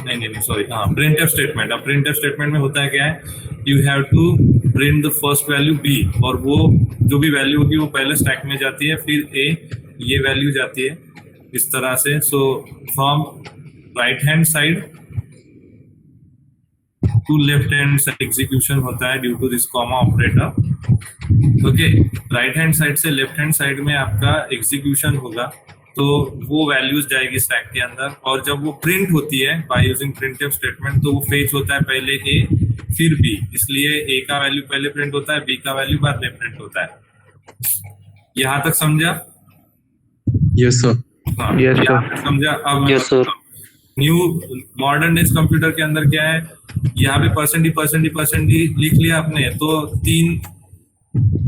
नहीं सॉरी, हाँ, printf स्टेटमेंट। अब printf स्टेटमेंट में होता है क्या है, you have to print the first value b, और वो जो भी वैल्यू होगी वो पहले स्टैक में जाती है, फिर a ये वैल्यू जाती है इस तरह से। So from right hand side to left hand side execution होता है due to this comma operator. Okay, right hand side से लेफ्ट हैंड साइड में आपका एग्जीक्यूशन होगा, तो वो वैल्यूज जाएगी स्टैक के अंदर, और जब वो प्रिंट होती है बाय यूजिंग printf स्टेटमेंट तो वो फेच होता है पहले a फिर b, इसलिए a का वैल्यू पहले प्रिंट होता है, b का वैल्यू बाद में प्रिंट होता है। यहाँ तक समझा? Yes sir. हाँ, Yes, sir. यहाँ तक समझा। अब मैं Yes, sir. New modern days computer के अंदर क्या है, यहाँ पे %d लिख लिया आपने, तो 3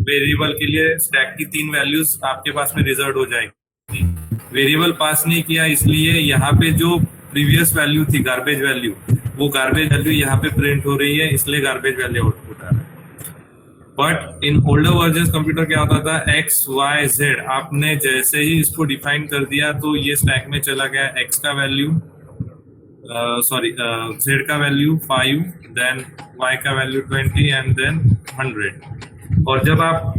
वेरिएबल के लिए स्टैक की 3 वैल्यूज आपके पास में रिजर्व हो जाएगी। वेरिएबल पास नहीं किया इसलिए यहाँ पे जो प्रीवियस वैल्यू थी गार्बेज वैल्यू, वो गार्बेज वैल्यू यहाँ पे प्रिंट हो रही है, इसलिए गार्बेज वैल्यू आउटपुट आ रहा है। But in older version computer क्या होता था, x y z आपने जैसे ही इसको डिफाइन कर दिया तो ये स्टैक में चला गया, x का वैल्यू z का वैल्यू 5, देन y का वैल्यू 20 एंड देन 100। और जब आप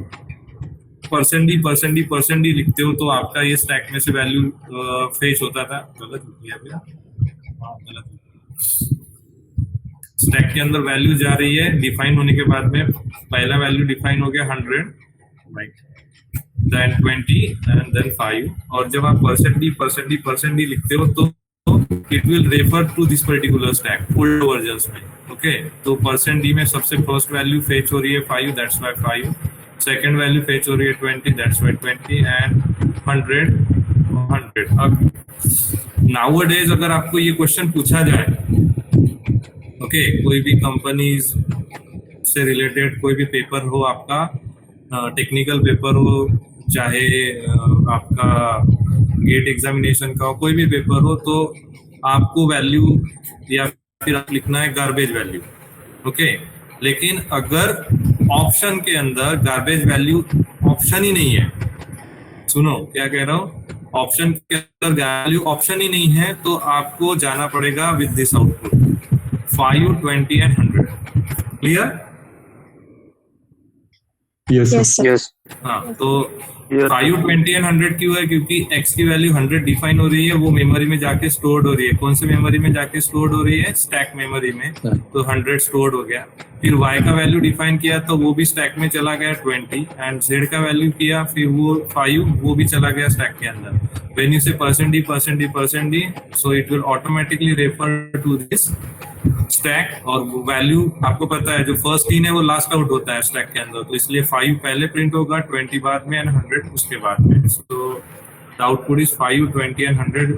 %d लिखते हो तो आपका ये स्टैक में से वैल्यू फेच होता था। गलत लिख दिया, हाँ गलत। स्टैक के अंदर वैल्यू जा रही है डिफाइन होने के बाद में, पहला वैल्यू डिफाइन हो गया 100, राइट, देन 20 एंड देन 5, और जब आप %d लिखते हो तो it will refer to this particular stack old versions में। ओके, तो %d में सबसे फर्स्ट वैल्यू फेच हो रही है 5, that's why 5, second value fetch हो रही है 20, दैट्स वाई 20, एंड 100। अब नाउअडेज अगर आपको ये क्वेश्चन पूछा जाए, ओके, कोई भी कंपनीज से रिलेटेड कोई भी पेपर हो आपका, टेक्निकल पेपर हो, चाहे आपका गेट एग्जामिनेशन का हो, कोई भी पेपर हो, तो आपको वैल्यू या फिर आप लिखना है गार्बेज वैल्यू। ओके, लेकिन अगर ऑप्शन के अंदर गार्बेज वैल्यू ऑप्शन ही नहीं है, सुनो क्या कह रहा हूँ, ऑप्शन के अंदर वैल्यू ऑप्शन ही नहीं है, तो आपको जाना पड़ेगा with this output 5, 20 and 100। Clear? Yes sir. Yes. हाँ, तो 5, 20 एंड 100 क्यों है? क्योंकि x की वैल्यू 100 डिफाइन हो रही है, वो मेमोरी में जाके स्टोर्ड हो रही है। कौन सी मेमोरी में जाके स्टोर्ड हो रही है? स्टैक मेमोरी में, तो 100 स्टोर्ड हो गया। फिर y का वैल्यू डिफाइन किया तो वो भी स्टैक में चला गया 20, एंड z का वैल्यू किया फिर वो 5, वो भी चला गया स्टैक के अंदर। व्हेन यू से %d, so it will automatically refer to this stack, और वैल्यू आपको पता है जो फर्स्ट 3 है वो लास्ट आउट होता है स्टैक के अंदर, तो इसलिए 5 पहले प्रिंट होगा, 20 बाद में एंड 100 उसके बाद में। So the output is 5, 20 and 100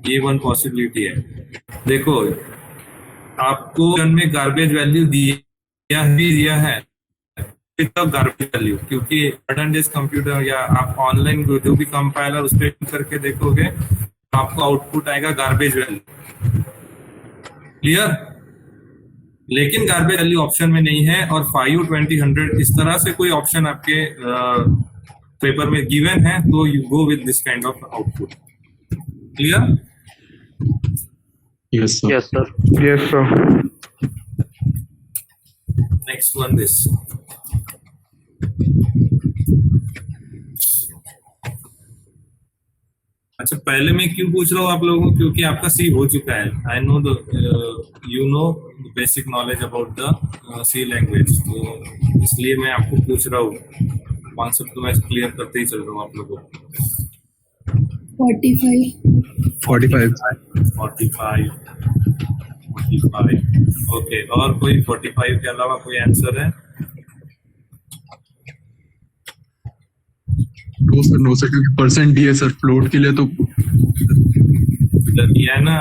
ये वन पॉसिबिलिटी है। देखो, आपको में गार्बेज वैल्यू दिया है गार्बेज वैल्यू, क्योंकि मॉडर्न डेज कंप्यूटर या आप ऑनलाइन जो भी कंपाइलर उस पर करके देखोगे आपको आउटपुट आएगा गार्बेज वैल्यू। क्लियर? लेकिन गार्बेज वैल्यू ऑप्शन में नहीं है, और 5, 20, 100 इस तरह से कोई ऑप्शन आपके पेपर में गिवन है, तो you go with this kind of output. Clear? Yes sir. Yes sir. Yes, sir. Next one, this. अच्छा, पहले मैं क्यों पूछ रहा हूँ आप लोगों को, क्योंकि आपका सी हो चुका है। I know the you know basic knowledge about the C language, तो इसलिए मैं आपको पूछ रहा हूँ। कॉन्सेप्ट तो मैं क्लियर करते ही चल रहा हूँ आप लोगों को। 45 45 45 ओके। और कोई 45 के अलावा कोई आंसर है? नो सर क्योंकि परसेंट दिया है सर फ्लोट के लिए तो किया है ना,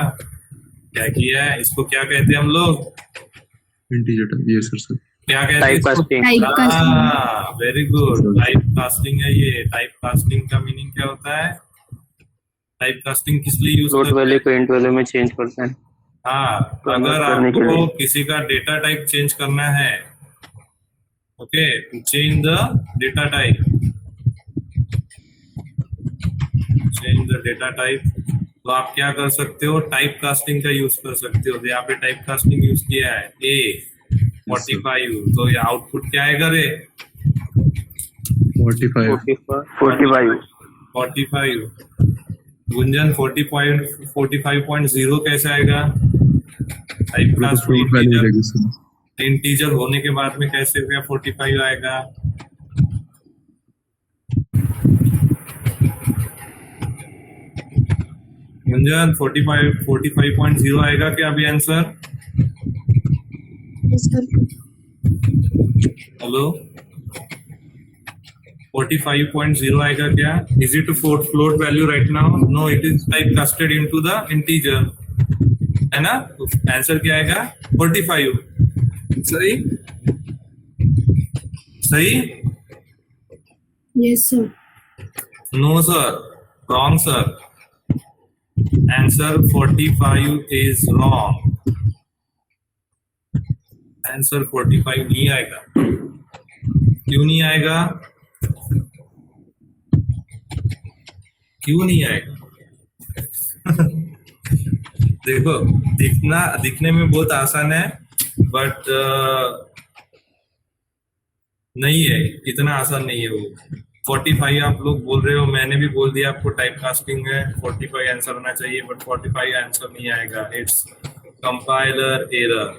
क्या किया है? इसको क्या कहते हैं हम लोग? इंटीजर ये सर क्या कहते हैं टाइप इसको? Casting. Type casting very good, type casting है ये। टाइप कास्टिंग का मीनिंग क्या होता है? टाइप कास्टिंग किस लिए यूज फ्लोट करते वैल्यू हैं? को इंट वैल्यू में चेंज करते हैं। हाँ, Convert अगर करने के आपको लिए। किसी का डेटा टाइप चेंज करना है, okay, change the data type, change the data type, तो आप क्या कर सकते हो? टाइप कास्टिंग का यूज कर सकते हो। यहाँ पे टाइप कास्टिंग यूज किया है A45, तो ये आउटपुट क्या आएगा रे? 45 45। गुंजन 45.0 कैसे आएगा? टाइप कास्ट फ्लोट वैल्यू रहेगी सर। इंटीजर होने के बाद में कैसे हो गया 45 आएगा? गुंजन 45.0 आएगा क्या अभी आंसर? हेलो, 45.0 आएगा क्या? Is it float value right now? No, it is type casted into the integer, है ना? तो आंसर क्या आएगा? 45। सही सही? Yes sir no sir, wrong sir. Answer 45 is wrong. Answer 45 नहीं आएगा। क्यों नहीं आएगा? क्यों नहीं आएगा? देखो, दिखने में बहुत आसान है, बट नहीं है, इतना आसान नहीं है वो। 45 आप लोग बोल रहे हो, मैंने भी बोल दिया आपको टाइप कास्टिंग है, 45 आंसर होना चाहिए, बट 45 आंसर नहीं आएगा। It's compiler error.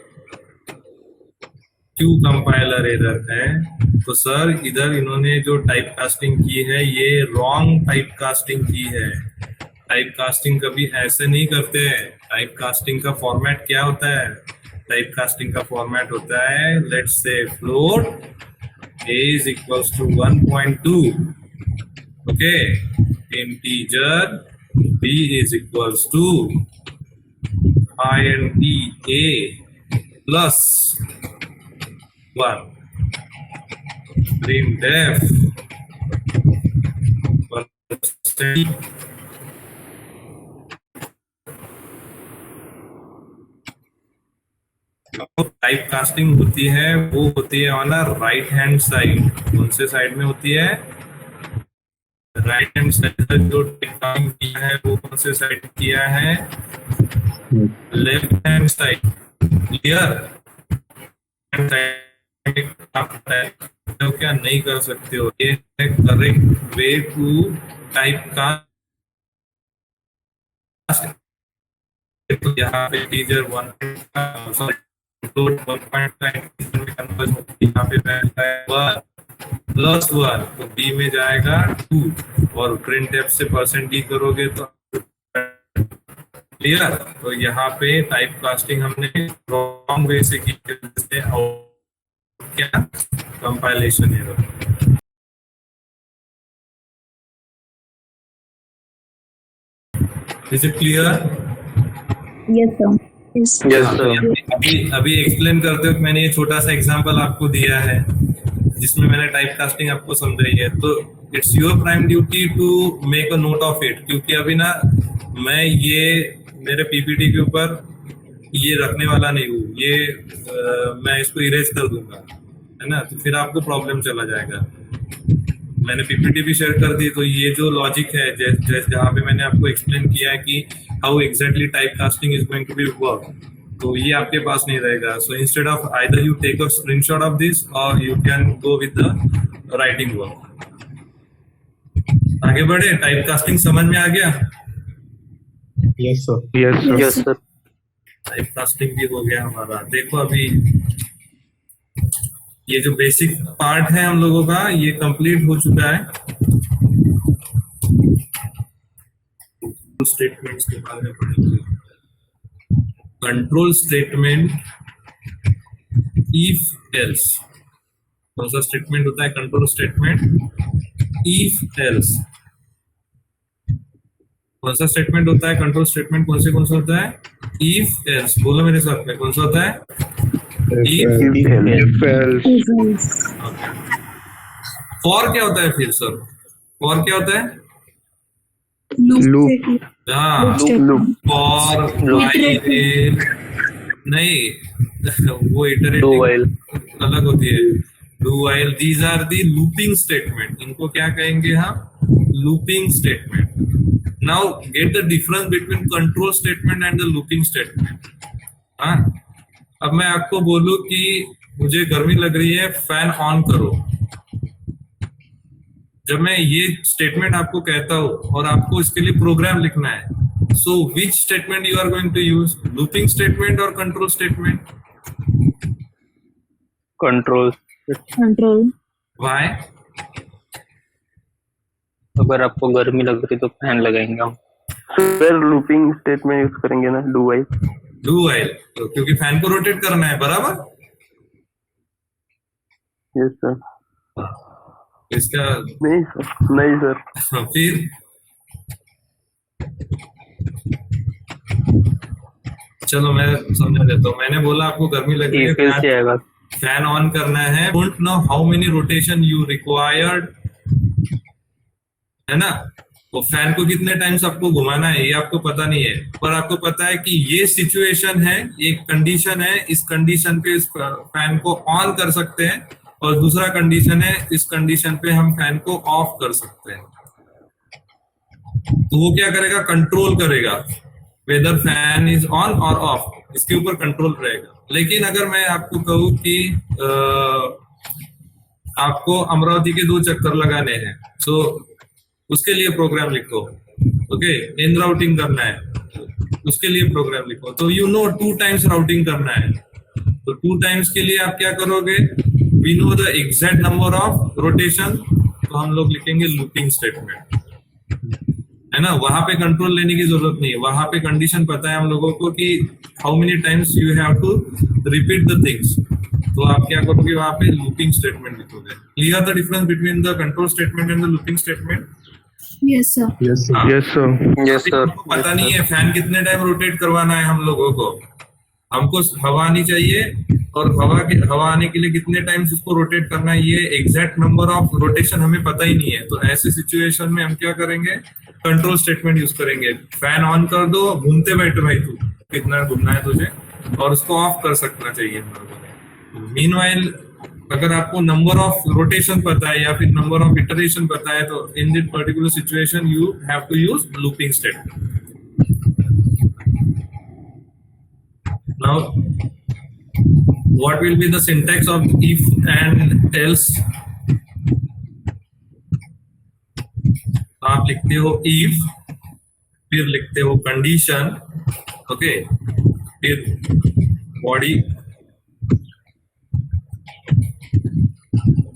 क्यों कंपाइलर एरर है? तो सर इधर इन्होंने जो टाइप कास्टिंग की है ये रॉन्ग टाइप कास्टिंग की है। टाइप कास्टिंग कभी ऐसे नहीं करते हैं। टाइप कास्टिंग का फॉर्मेट क्या होता है? टाइप कास्टिंग का फॉर्मेट होता है, let's say float a is equals to 1.2, okay, integer b is equals to int a plus 1, printf %. Type casting होती है वो होती है ऑन राइट हैंड साइड। कौन से साइड में होती है? Right hand side. जो टाइप कास्टिंग किया है वो कौन से साइड किया है? Left hand side. क्लियर? आप टाइप क्या नहीं कर सकते हो, ये correct way to type cast. तो यहाँ पे टीचर 1 सॉरी यहाँ पे +1 तो बी में जाएगा 2 और प्रिंट एफ से %d करोगे तो क्लियर। तो यहाँ पे टाइप कास्टिंग हमने रॉन्ग वे से की, क्या compilation error. Is it clear? Yes sir अभी एक्सप्लेन करते हो। मैंने ये छोटा सा एग्जांपल आपको दिया है जिसमें मैंने टाइप कास्टिंग आपको समझाई है, तो it's your prime duty to make a note of it. क्योंकि अभी ना मैं ये मेरे पीपीटी के ऊपर ये रखने वाला नहीं हूँ, ये मैं इसको इरेज कर दूंगा, है ना? तो फिर आपको प्रॉब्लम चला जाएगा। मैंने पीपीटी भी शेयर कर दी, तो ये जो लॉजिक है जहाँ पे मैंने आपको एक्सप्लेन किया है कि how exactly type casting is going to be work, तो ये आपके पास नहीं रहेगा। So instead of either you take a screenshot of this और you can go with the writing work. आगे बढ़े। टाइप कास्टिंग समझ में आ गया? Yes, sir. Yes sir. Type casting भी हो गया हमारा। देखो अभी ये जो बेसिक पार्ट है हम लोगों का ये कंप्लीट हो चुका है। स्टेटमेंट्स के बारे में पढ़ेंगे। Control statement, if else. कौन सा स्टेटमेंट होता है कंट्रोल स्टेटमेंट? If else. कौन सा स्टेटमेंट होता है कंट्रोल स्टेटमेंट? कौन सा होता है? If else. बोलो मेरे साथ में, कौन सा होता है? if else, फॉर क्या होता है फिर सर? फॉर क्या होता है? loop, हाँ, loop, फॉर, while, नहीं वो इटरेटिव Do while. अलग होती है। Do while, these are the looping statement. इनको क्या कहेंगे हम? Looping statement. Now get the difference between control statement and the looping statement. हाँ, अब मैं आपको बोलूं कि मुझे गर्मी लग रही है, फैन ऑन करो। जब मैं ये स्टेटमेंट आपको कहता हूं और आपको इसके लिए प्रोग्राम लिखना है, so which statement you are going to use? Looping statement or control statement? Control. Why? अगर आपको गर्मी लग रही तो फैन लगाएंगे हम। फिर लूपिंग स्टेटमेंट यूज करेंगे ना, डू वाइल। Do while, तो क्योंकि फैन को रोटेट करना है, बराबर? Yes sir. इसका नहीं सर फिर चलो मैं समझा देता हूँ। मैंने बोला आपको गर्मी लग रही है, फिर से आएगा। फैन ऑन करना है। Don't know how many rotation you required, है ना? तो फैन को कितने टाइम्स आपको घुमाना है ये आपको पता नहीं है, पर आपको पता है कि ये सिचुएशन है, एक कंडीशन है, इस कंडीशन पे इस फैन को ऑन कर सकते हैं, और दूसरा कंडीशन है, इस कंडीशन पे हम फैन को ऑफ कर सकते हैं। तो वो क्या करेगा? कंट्रोल करेगा वेदर फैन इज ऑन और ऑफ, इसके ऊपर कंट्रोल रहेगा। लेकिन अगर मैं आपको कहूँ कि आपको अमरावती के 2 चक्कर लगाने हैं, सो उसके लिए प्रोग्राम लिखो। ओके, इन राउटिंग करना है, उसके लिए प्रोग्राम लिखो। तो 2 टाइम्स राउटिंग करना है, तो 2 टाइम्स के लिए आप क्या करोगे? We know the exact number of rotation, तो हम लोग लिखेंगे लूपिंग स्टेटमेंट, है ना? वहां पे कंट्रोल लेने की जरूरत नहीं है, वहां पे कंडीशन पता है हम लोगों को कि how many times you have to repeat the things. तो आप क्या करोगे? वहां पे लूपिंग स्टेटमेंट लिखोगे। Clear the difference between the control statement and the looping statement? Yes, sir. Yes sir. Yes sir. पता नहीं है फैन कितने टाइम रोटेट करवाना है हम लोगों को। हमको हवा आनी चाहिए, और हवा आने के लिए कितने टाइम्स उसको रोटेट करना है, ये एग्जैक्ट नंबर ऑफ रोटेशन हमें पता ही नहीं है। तो ऐसे सिचुएशन में हम क्या करेंगे? कंट्रोल स्टेटमेंट यूज करेंगे। फैन ऑन कर दो, घूमते बैठो भाई, तू कितना घूमना है तुझे, और उसको ऑफ कर सकना चाहिए हम लोगों ने। मीनवाइल अगर आपको नंबर ऑफ रोटेशन पता है या फिर नंबर ऑफ इटरेशन पता है, तो in this particular situation you have to use looping statement. Now what will be the syntax of if and else? आप लिखते हो if, फिर लिखते हो कंडीशन, ओके, फिर body.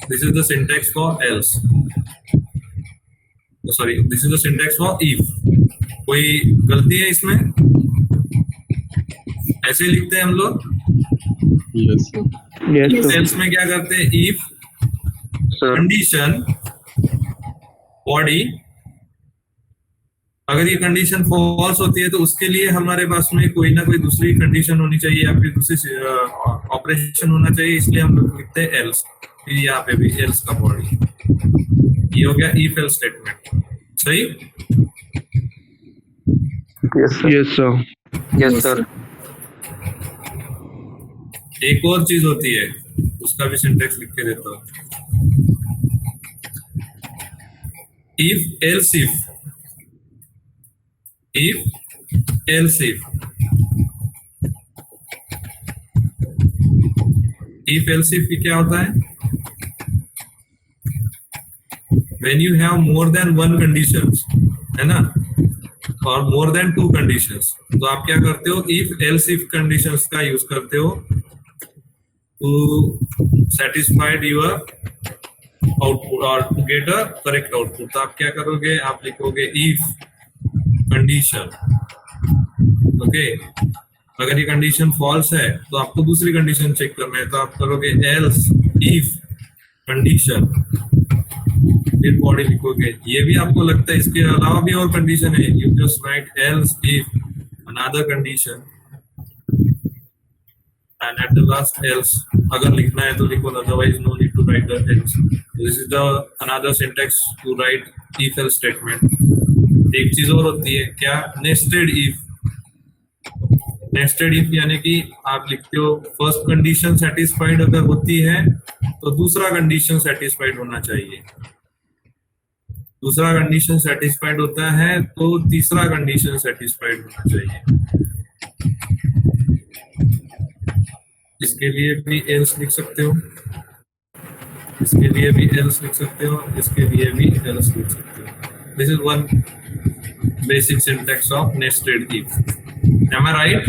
This is the syntax for else, sorry, this is the syntax for if। कोई गलती है इसमें? ऐसे लिखते हैं हम लोग। यस यस else में क्या करते हैं? if, condition, body. अगर ये कंडीशन फॉल्स होती है तो उसके लिए हमारे पास में कोई ना कोई दूसरी कंडीशन होनी चाहिए या फिर दूसरी ऑपरेशन होना चाहिए, इसलिए हम लोग लिखते हैं else। फिर यहाँ पे भी else का बॉडी। ये हो गया if else स्टेटमेंट। सही? Yes sir. Yes sir. एक और चीज होती है, उसका भी सिंटेक्स लिख के देता हूं। if else if, if else if, if else if क्या होता है? when you have more than one conditions, है ना? और मोर देन 2 कंडीशंस, तो आप क्या करते हो, इफ एल्स इफ कंडीशंस का यूज करते हो टू सेटिस्फाइड योर आउटपुट और to get a correct output. तो आप क्या करोगे, आप लिखोगे इफ कंडीशन, ओके। अगर ये कंडीशन फॉल्स है तो आपको दूसरी कंडीशन चेक करना है, तो आप करोगे एल्स इफ कंडीशन, फिर बॉडी लिखोगे। ये भी आपको लगता है इसके अलावा भी और कंडीशन है, you just write else if another condition and at the last else. अगर लिखना है तो लिखो, otherwise no need to write the else. This is the another syntax to write if else statement. एक चीज और होती है क्या, नेस्टेड इफ। नेस्टेड इफ यानी कि आप लिखते हो फर्स्ट कंडीशन सेटिस्फाइड अगर होती है तो दूसरा कंडीशन सेटिस्फाइड होना चाहिए, दूसरा कंडीशन सेटिस्फाइड होता है तो तीसरा कंडीशन सेटिस्फाइड होना चाहिए। इसके लिए भी एल्स लिख सकते हो, इसके लिए भी एल्स लिख सकते हो, इसके लिए भी एल्स लिख सकते हो। This is one basic syntax of nested if. Am I right?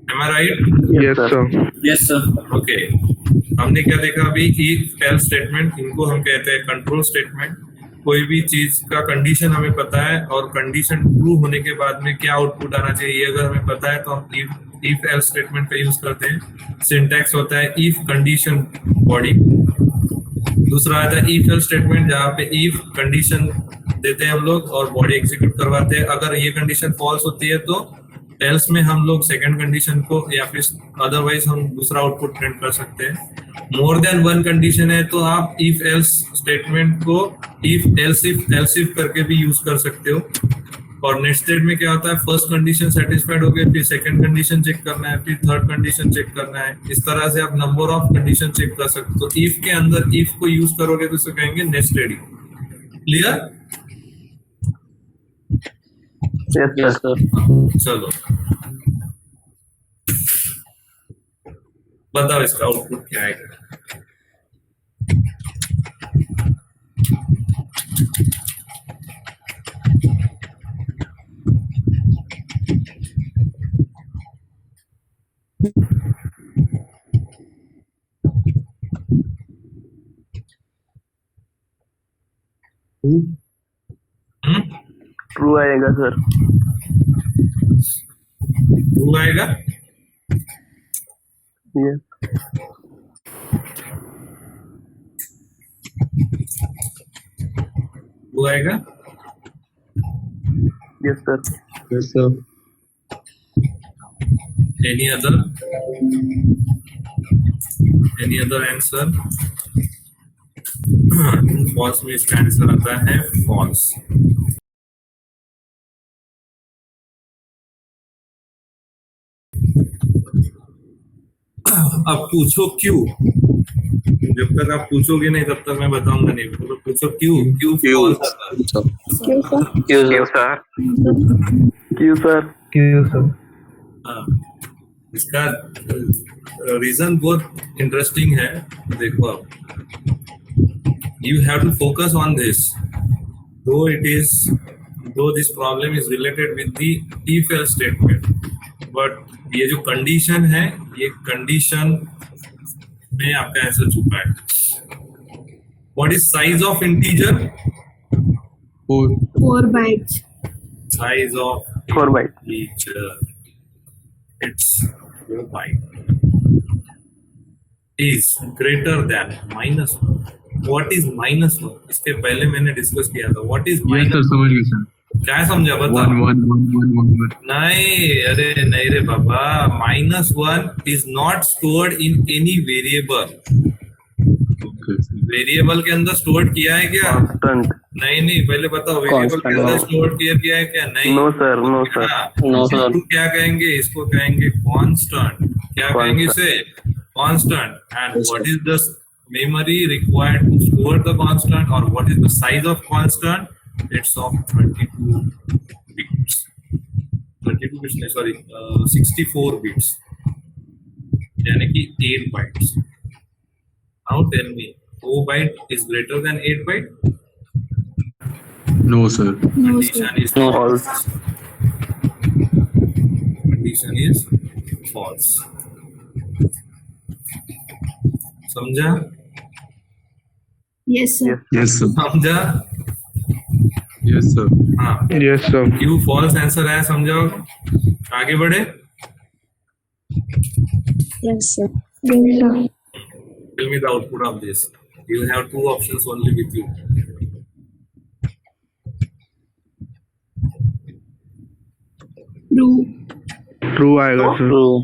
Am I right? Yes, sir. Yes sir. Okay. हमने क्या देखा अभी, if else स्टेटमेंट, इनको हम कहते हैं कंट्रोल स्टेटमेंट। कोई भी चीज का कंडीशन हमें पता है और कंडीशन ट्रू होने के बाद में क्या आउटपुट आना चाहिए अगर हमें पता है, तो हम if else स्टेटमेंट का यूज करते हैं। सिंटैक्स होता है if कंडीशन बॉडी। दूसरा आता है if else स्टेटमेंट, जहाँ पे if कंडीशन देते हैं हम लोग और बॉडी एग्जीक्यूट करवाते हैं। अगर ये कंडीशन फॉल्स होती है तो एल्स में हम लोग सेकंड कंडीशन को या फिर अदरवाइज हम दूसरा आउटपुट प्रिंट कर सकते हैं। मोर देन वन कंडीशन है तो आप इफ एल्स स्टेटमेंट को इफ एल्स इफ करके भी यूज कर सकते हो। और नेस्टेड में क्या होता है, फर्स्ट कंडीशन सेटिस्फाइड हो गई, फिर सेकंड कंडीशन चेक करना है, फिर थर्ड कंडीशन चेक करना है। इस तरह से आप नंबर ऑफ कंडीशन चेक कर सकते हो। तो इफ के अंदर इफ को यूज करोगे तो इसे कहेंगे नेस्टेड। क्लियर? Yes, sir. चलो बताओ इसका आउटपुट क्या आएगा। ट्रू आएगा सर। ट्रू आएगा। Yes. ट्रू आएगा। Yes, sir. Yes, sir. Any other answer? False में इसका आंसर आता है फॉल्स। अब पूछो क्यों। जब तक आप पूछोगे नहीं तब तक मैं बताऊंगा नहीं। तो पूछो क्यों, क्यों फॉल्स आता है। क्यों सर? Q, sir. हाँ, इसका रीजन बहुत इंटरेस्टिंग है। देखो अब, you have to focus on this, though this problem is related with the if else statement, but ये जो कंडीशन है, ये कंडीशन में आपका आंसर छुपा है। What is size of integer? 4 bytes. Size of 4 bytes. integer, it's 4 byte, is greater than -1. What is -1? इसके पहले मैंने डिस्कस किया था। What is Yes, sir. -1? समझ गए सर। क्या समझा बता। 1 नहीं, अरे नहीं रे बाबा, -1 is not stored in any variable। Okay. Variable के अंदर स्टोर किया है क्या? Constant. नहीं, पहले बताओ वेरिएबल के अंदर स्टोर किया है क्या? नहीं। No, sir. No, sir. No, sir. इसको क्या कहेंगे? इसको कहेंगे कांस्टेंट। क्या कहेंगे इसे? Constant. And what is the memory required to store the constant, or what is the size of constant? It's of 32 bits. 32 bits, sorry, 64 bits. यानी कि 8 bytes. Now tell me, 4 byte is greater than 8 byte? No, sir. No, sir. Condition is No. false. Condition is false. समझा? Yes, sir. Yes, sir. समझा? Yes, sir. हाँ. Yes, sir. क्यों false answer है समझाओ? आगे बढ़े? Yes, sir. Yes, sir. Tell me the output of this. You have two options only with you. True. True आएगा sir. True.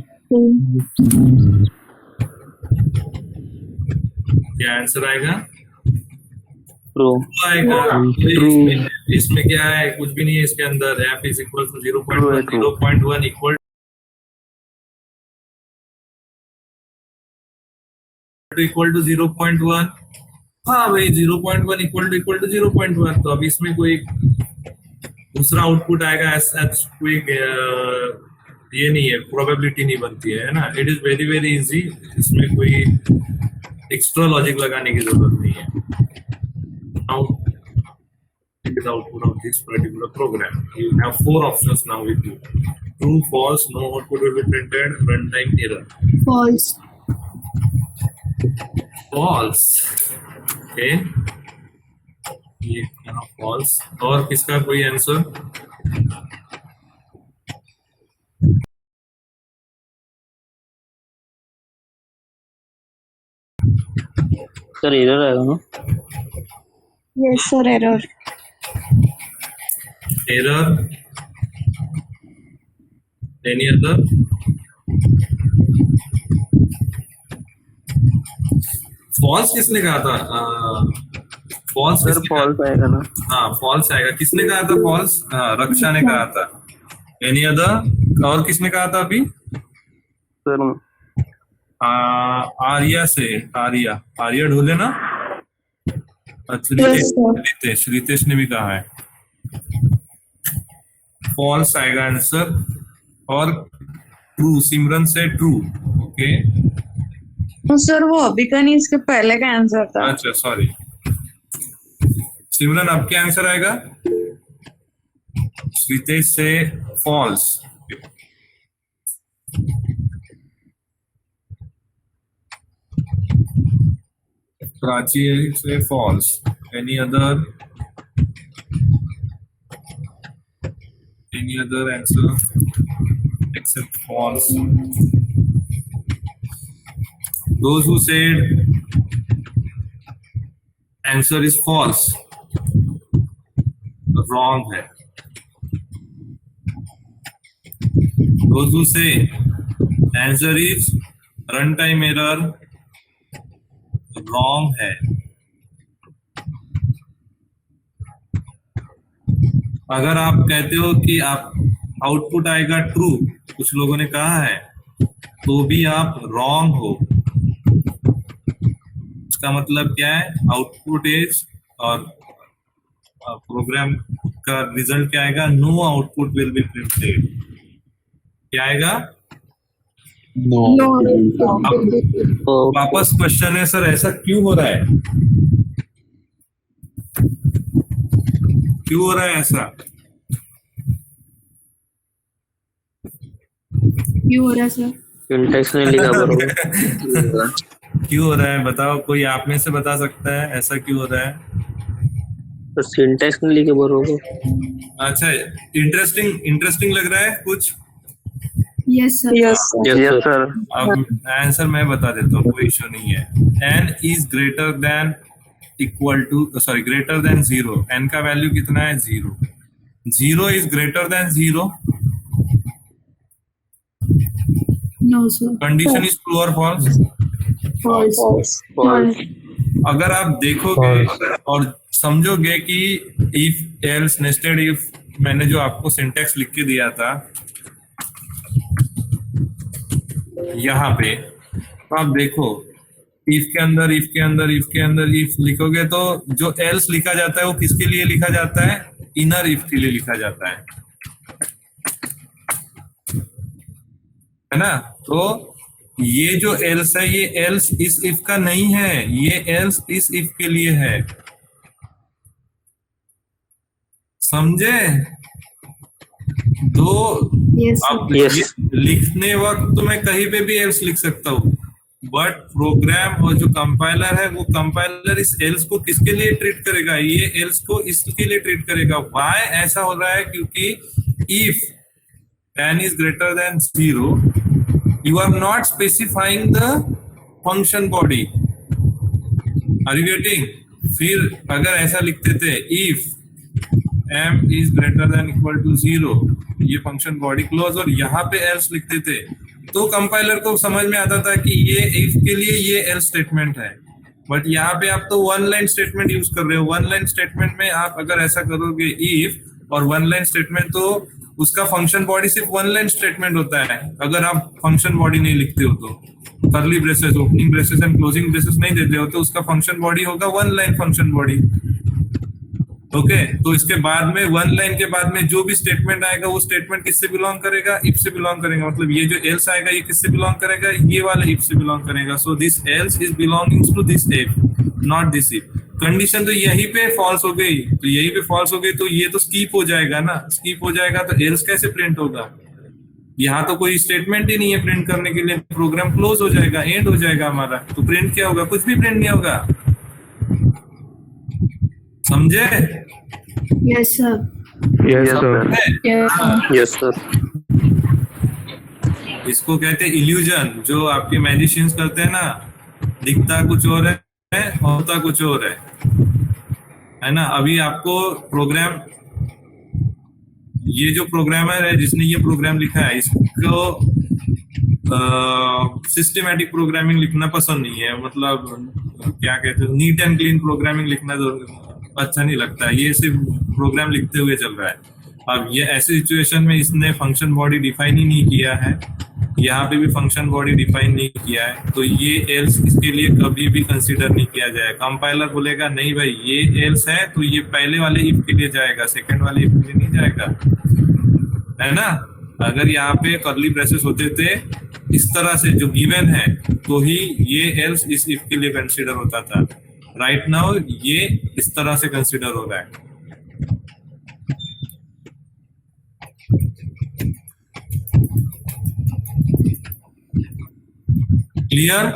क्या answer आएगा? True. आएगा. True. इसमें क्या है? कुछ भी नहीं है इसके अंदर. f is equal to 0.1. True है, true. 0.1 equal to 0.1. हाँ भाई 0.1 equal to 0.1. तो अब इसमें कोई दूसरा आउटपुट आएगा ऐसा कोई ये नहीं है, प्रोबेबिलिटी नहीं बनती है ना. It is very very easy. इसमें कोई एक्स्ट्रा लॉजिक लगाने की जरूरत नहीं है. Now it is output of this particular program. You have four options now with you. True, false, no output will be printed, runtime error. False. False. Okay. ये यहाँ false. और किसका कोई आंसर? सर एरर आएगा ना? Yes, sir. Error. Error. Any other? False किसने कहा था? False Sir, किसने कहा? false आएगा ना. हाँ false आएगा. किसने कहा था false? हाँ रक्षा ने कहा था. Any other? और किसने कहा था अभी? Sir, आर्या से. आर्या ढोले ना. अच्छा Yes, sir. रितेश ने भी कहा है. फॉल्स आएगा आंसर. और ट्रू सिमरन से ट्रू. ओके. सर वो अभी का नहीं, इसके पहले का आंसर था. अच्छा सॉरी सिमरन, अब क्या आंसर आएगा? रितेश से फॉल्स. प्राची से false. Any other answer except false? Those who said answer is false, wrong है. Those who say answer is runtime error, wrong है. अगर आप कहते हो कि आप आउटपुट आएगा ट्रू, कुछ लोगों ने कहा है, तो भी आप रॉन्ग हो. इसका मतलब क्या है? आउटपुट इज और प्रोग्राम का रिजल्ट क्या आएगा? No output will be printed. क्या आएगा? No. अब वापस क्वेश्चन है सर, ऐसा क्यों हो रहा है? क्यों हो रहा है ऐसा? क्यों हो रहा है सर? सिंटैक्स नहीं लिखा बरोबर. क्यों हो रहा है बताओ, कोई आप में से बता सकता है ऐसा क्यों हो रहा है? तो सिंटैक्स नहीं लिखे बरोबर. अच्छा, इंटरेस्टिंग लग रहा है कुछ? Yes, sir. Yes, sir. yes sir. अब आंसर मैं बता देता हूँ, कोई इशू नहीं है. n is greater than greater than 0. n का वैल्यू कितना है? 0. 0 is greater than 0. No, sir. Condition is true और फॉल्स. False. False. अगर आप देखोगे और समझोगे कि इफ एल्स नेस्टेड इफ मैंने जो आपको सिंटैक्स लिख के दिया था यहाँ पे, तो आप देखो इफ के अंदर इफ लिखोगे तो जो एल्स लिखा जाता है वो किसके लिए लिखा जाता है? इनर इफ के लिए लिखा जाता है ना. तो ये जो एल्स है, ये एल्स इस इफ का नहीं है, ये एल्स इस इफ के लिए है. समझे? तो Yes, sir. अब Yes. ये लिखने वक्त तो मैं कहीं पे भी एल्स लिख सकता हूँ, बट प्रोग्राम और जो कंपाइलर है वो कंपाइलर इस एल्स को किसके लिए ट्रीट करेगा? ये एल्स को इसके लिए ट्रीट करेगा। व्हाई ऐसा हो रहा है? क्योंकि if tan is greater than 0, you are not specifying the function body. Are you getting? फिर अगर ऐसा लिखते थे if m is greater than equal to 0, ये फंक्शन बॉडी क्लोज, और यहाँ पे else लिखते थे, तो कंपाइलर को समझ में आता था कि ये if के लिए ये else स्टेटमेंट है। बट यहाँ पे आप तो वन लाइन स्टेटमेंट यूज कर रहे हो। वन लाइन स्टेटमेंट में आप अगर ऐसा करोगे if और वन लाइन स्टेटमेंट, तो उसका फंक्शन बॉडी सिर्फ वन लाइन स्टेटमेंट होता है। अगर आप फंक्शन बॉडी नहीं लिखते हो तो, curly braces, opening braces and closing braces नहीं देते हो, तो उसका फंक्शन बॉडी होगा one line function body. Okay, तो इसके बाद में वन लाइन के बाद में जो भी स्टेटमेंट आएगा वो स्टेटमेंट किससे बिलोंग करेगा? इफ से बिलोंग करेगा। मतलब ये जो एल्स आएगा ये किससे बिलोंग करेगा? ये वाला इफ से बिलोंग करेगा। So this else is belonging to this if, not this if. Condition तो यहीं पे फॉल्स हो गई, तो यहीं पे फॉल्स हो गई, तो ये तो स्कीप हो जाएगा ना। स्कीप हो जाएगा तो एल्स कैसे प्रिंट होगा? यहाँ तो कोई स्टेटमेंट ही नहीं है प्रिंट करने के लिए, प्रोग्राम क्लोज हो जाएगा, एंड हो जाएगा हमारा। तो प्रिंट क्या होगा? कुछ भी प्रिंट नहीं होगा। समझे? Yes, sir. Yes, sir. Yes, sir. इसको कहते हैं इल्यूजन, जो आपके मैजिशियंस करते हैं ना, दिखता कुछ और है होता कुछ और है ना। अभी आपको प्रोग्राम, ये जो प्रोग्रामर है जिसने ये प्रोग्राम लिखा है, इसको सिस्टमैटिक प्रोग्रामिंग लिखना पसंद नहीं है। मतलब क्या कहते हैं, नीट एंड क्लीन प्रोग्रामिंग लिखना तो अच्छा नहीं लगता। ये सिर्फ प्रोग्राम लिखते हुए चल रहा है। अब ये ऐसी सिचुएशन में इसने फंक्शन बॉडी डिफाइन ही नहीं किया है, यहाँ पे भी फंक्शन बॉडी डिफाइन नहीं किया है, तो ये एल्स इसके लिए कभी भी कंसीडर नहीं किया जाए। कंपाइलर बोलेगा नहीं भाई ये एल्स है, तो ये पहले वाले इफ के लिए जाएगा, सेकंड वाले इफ के लिए नहीं जाएगा, है ना। अगर यहाँ पे कर्ली ब्रेसेस होते थे इस तरह से जो गिवन है, तो ही ये एल्स इस इफ के लिए कंसीडर होता था। राइट नाउ ये इस तरह से कंसीडर हो रहा है। Clear?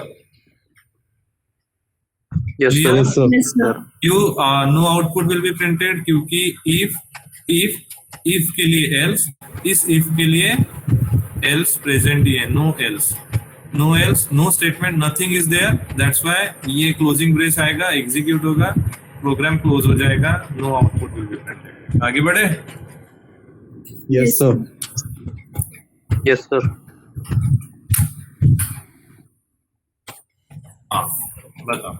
Yes, sir. Yes, sir. Yes, sir. क्यों no output will be printed? क्योंकि इफ के लिए एल्स, इस इफ के लिए एल्स प्रेजेंट ही है, no else, no statement, nothing is there, that's why ये क्लोजिंग ब्रेस आएगा, एग्जीक्यूट होगा, प्रोग्राम क्लोज हो जाएगा, no output will be printed. आगे बढ़े? Yes, sir. Yes, sir. हाँ, बताओ।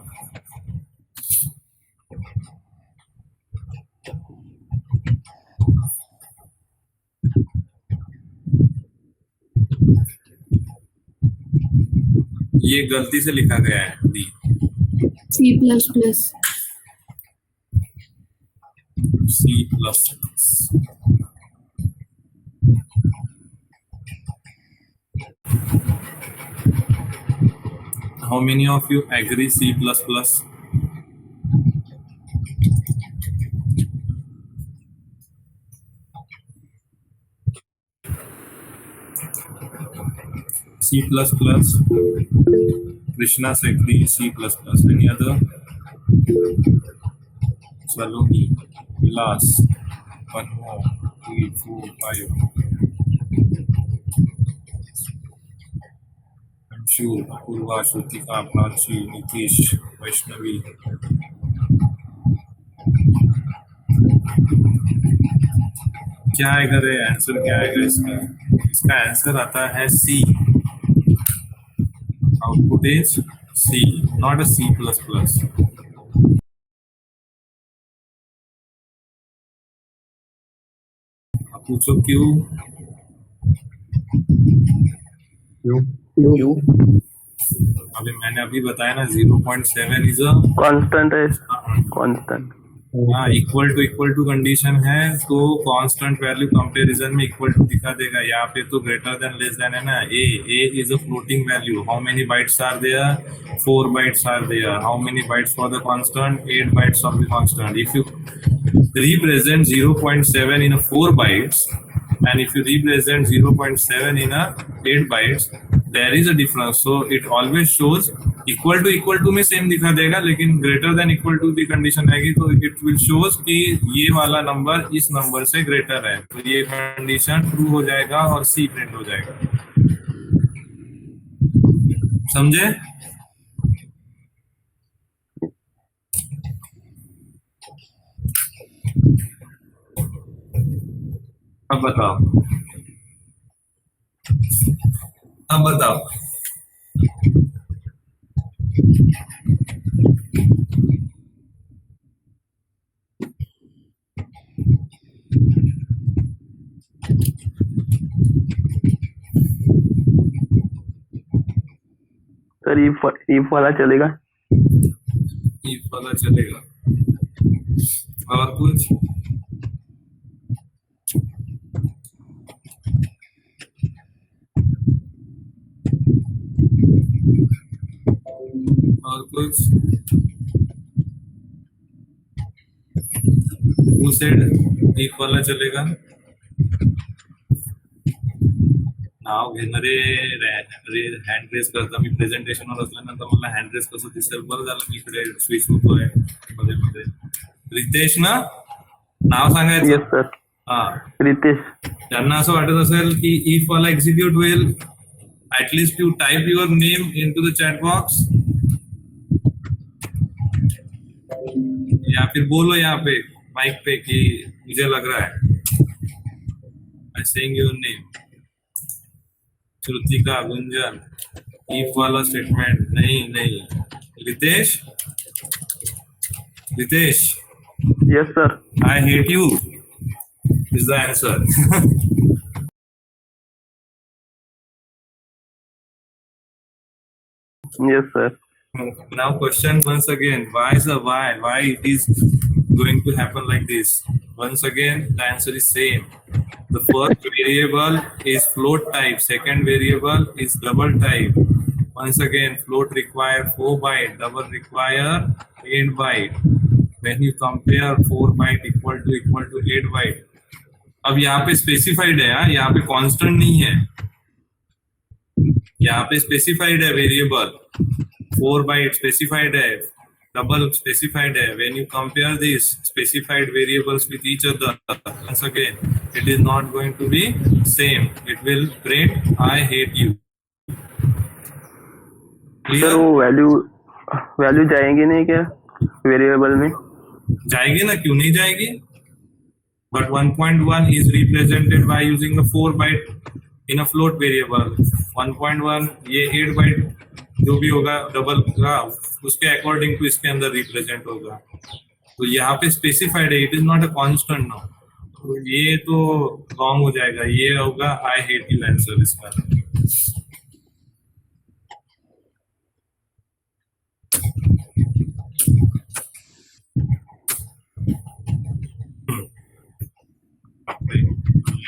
ये गलती से लिखा गया है D. C plus plus. C plus plus। How many of you agree C plus plus? C plus plus. Krishna Sekri, C plus plus. Any other? Saloni, Vilas, one more, 3, 4, 5. Anshu, Purva, Shrutika, Prachi, Nitish, Vaishnavi. क्या आएगा रे? Answer क्या आएगा इसका? इसका answer आता है C. Output is C, not a C plus plus। आप पूछो क्यों? You. अभी मैंने अभी बताया ना 0.7 इज अ Constant है, constant. हाँ, इक्वल टू कंडीशन है तो कांस्टेंट वैल्यू कंपैरिजन में इक्वल टू दिखा देगा। यहाँ पे तो ग्रेटर देन लेस देन है ना। A is a floating value. How many bytes are there? 4 bytes are there. How many bytes for the constant? 8 bytes of the constant. If you represent 0.7 in a 4 bytes and if you represent 0.7 in a 8 bytes, there is a difference. So it always shows equal to में same दिखा देगा, लेकिन greater than equal to की condition आएगी तो it will shows कि ये वाला नंबर इस नंबर से ग्रेटर है, तो ये कंडीशन ट्रू हो जाएगा और C प्रिंट हो जाएगा। समझे? अब बताओ। सर if वाला चलेगा? if वाला चलेगा। और कुछ? और कुछ? Who said if वाला चलेगा? नाव घेणारे हँड रेस करता मी प्रेझेंटेशनवर असल्यानंतर मला हँड रेस कसं दिसेल, बरं झालं मी इकडे स्विच होतोय मध्ये मध्ये। रितेश ना नाव सांगायचं? येस सर, हा, रितेश. त्यांना असं वाटत असेल की इफ वाला एक्झिक्यूट होईल, at least you type your name into the chat box या फिर बोलो यहाँ पे माइक पे कि मुझे लग रहा है I saying your name. Shrutika, Gunjan, if वाला स्टेटमेंट नहीं। Ritesh yes sir. I hate you is the answer. Yes sir. Now question once again, why it is going to happen like this? Once again the answer is same. The first variable is float type, second variable is double type. Once again, float require 4 byte, double require 8 byte. When you compare 4 byte equal to 8 byte, अब यहाँ पे specified है, यहाँ पे constant नहीं है, यहाँ पे स्पेसिफाइड है वेरिएबल। 4 बाइट स्पेसिफाइड है, डबल स्पेसिफाइड है। When you compare this specified variables with each other, once again it is not going to be same. It will print I hate you. Sir वो value जाएंगी नहीं क्या variable में? जाएगी ना, क्यों नहीं जाएगी? But 1.1 is represented by using the 4 byte in a float variable. 1.1 ये 8 byte जो भी होगा डबल का, उसके अकॉर्डिंग टू इसके अंदर रिप्रेजेंट होगा। तो यहाँ पे स्पेसिफाइड है, it is not a constant now, तो ये तो रॉन्ग हो जाएगा। ये होगा आई हेट यू आंसर इसका।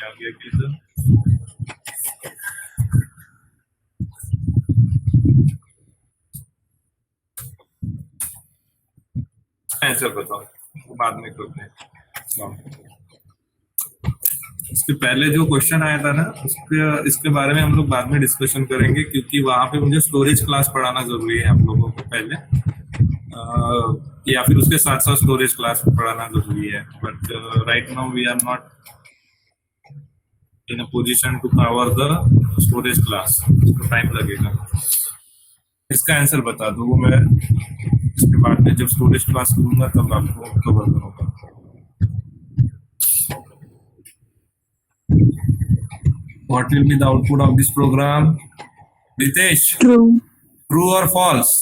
आ गया किधर? आंसर बताओ, बाद में करते हैं। इसके पहले जो क्वेश्चन आया था ना, इसके बारे में हम लोग बाद में डिस्कशन करेंगे, क्योंकि वहां पे मुझे स्टोरेज क्लास पढ़ाना जरूरी है आप लोगों को पहले, या फिर उसके साथ साथ स्टोरेज क्लास पढ़ाना जरूरी है। But right now we are not in a position to cover the storage class, time लगेगा। इसका आंसर बता दो, वो मैं इसके बाद में जब स्टोरेज क्लास करूंगा तब आपको कवर करूंगा। What will be the output of this program? Ritesh, True. true or false?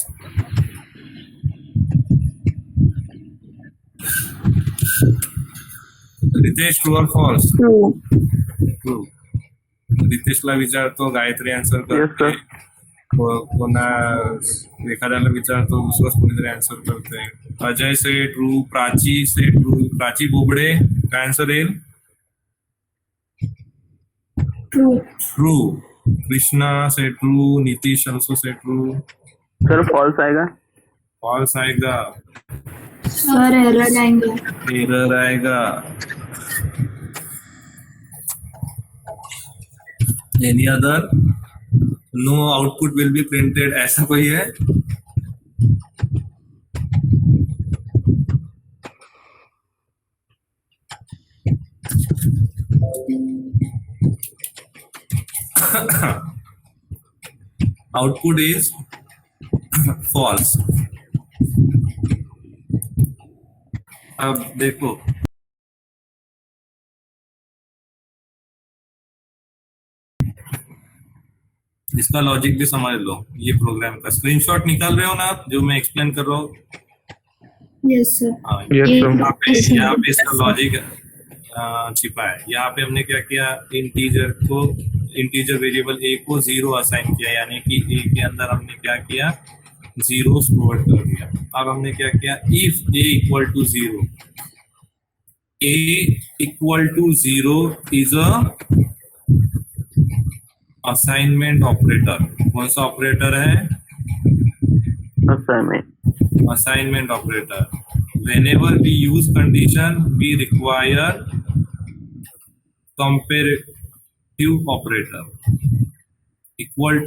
Ritesh, true or false? True. True. रितेशला विचारतो, गायत्री आन्सर Yes, करते, sir. कोणा एखाद्याला विचारतो दुसरंच कोणीतरी आन्सर करतोय. अजय से ट्रू, प्राची से ट्रू, प्राची बोबडे काय आन्सर येईल? True. ट्रू. कृष्णा से ट्रू, नीतीश ऑल्सो से ट्रू. सर फॉल्स आएगा. फॉल्स आएगा. Sir, error आएंगे. एरर आएगा. Any other? No output will be printed, ऐसा कोई है? Output is false. अब देखो इसका लॉजिक भी समझ लो. ये प्रोग्राम का स्क्रीनशॉट निकाल रहे हो ना आप, जो मैं एक्सप्लेन कर रहा हूँ? Yes, sir. हाँ, Yes, sir. यहाँ पे इसका लॉजिक छिपा है. यहाँ पे हमने क्या किया, इंटीजर वेरिएबल ए को 0 असाइन किया, यानी कि ए के अंदर हमने क्या किया, 0 स्टोर कर दिया. अब हमने क्या किया, if a equal to 0, a equal to 0 is a assignment operator. कौन सा ऑपरेटर है? Assignment. Assignment operator. whenever we use condition we require comparative operator. Equal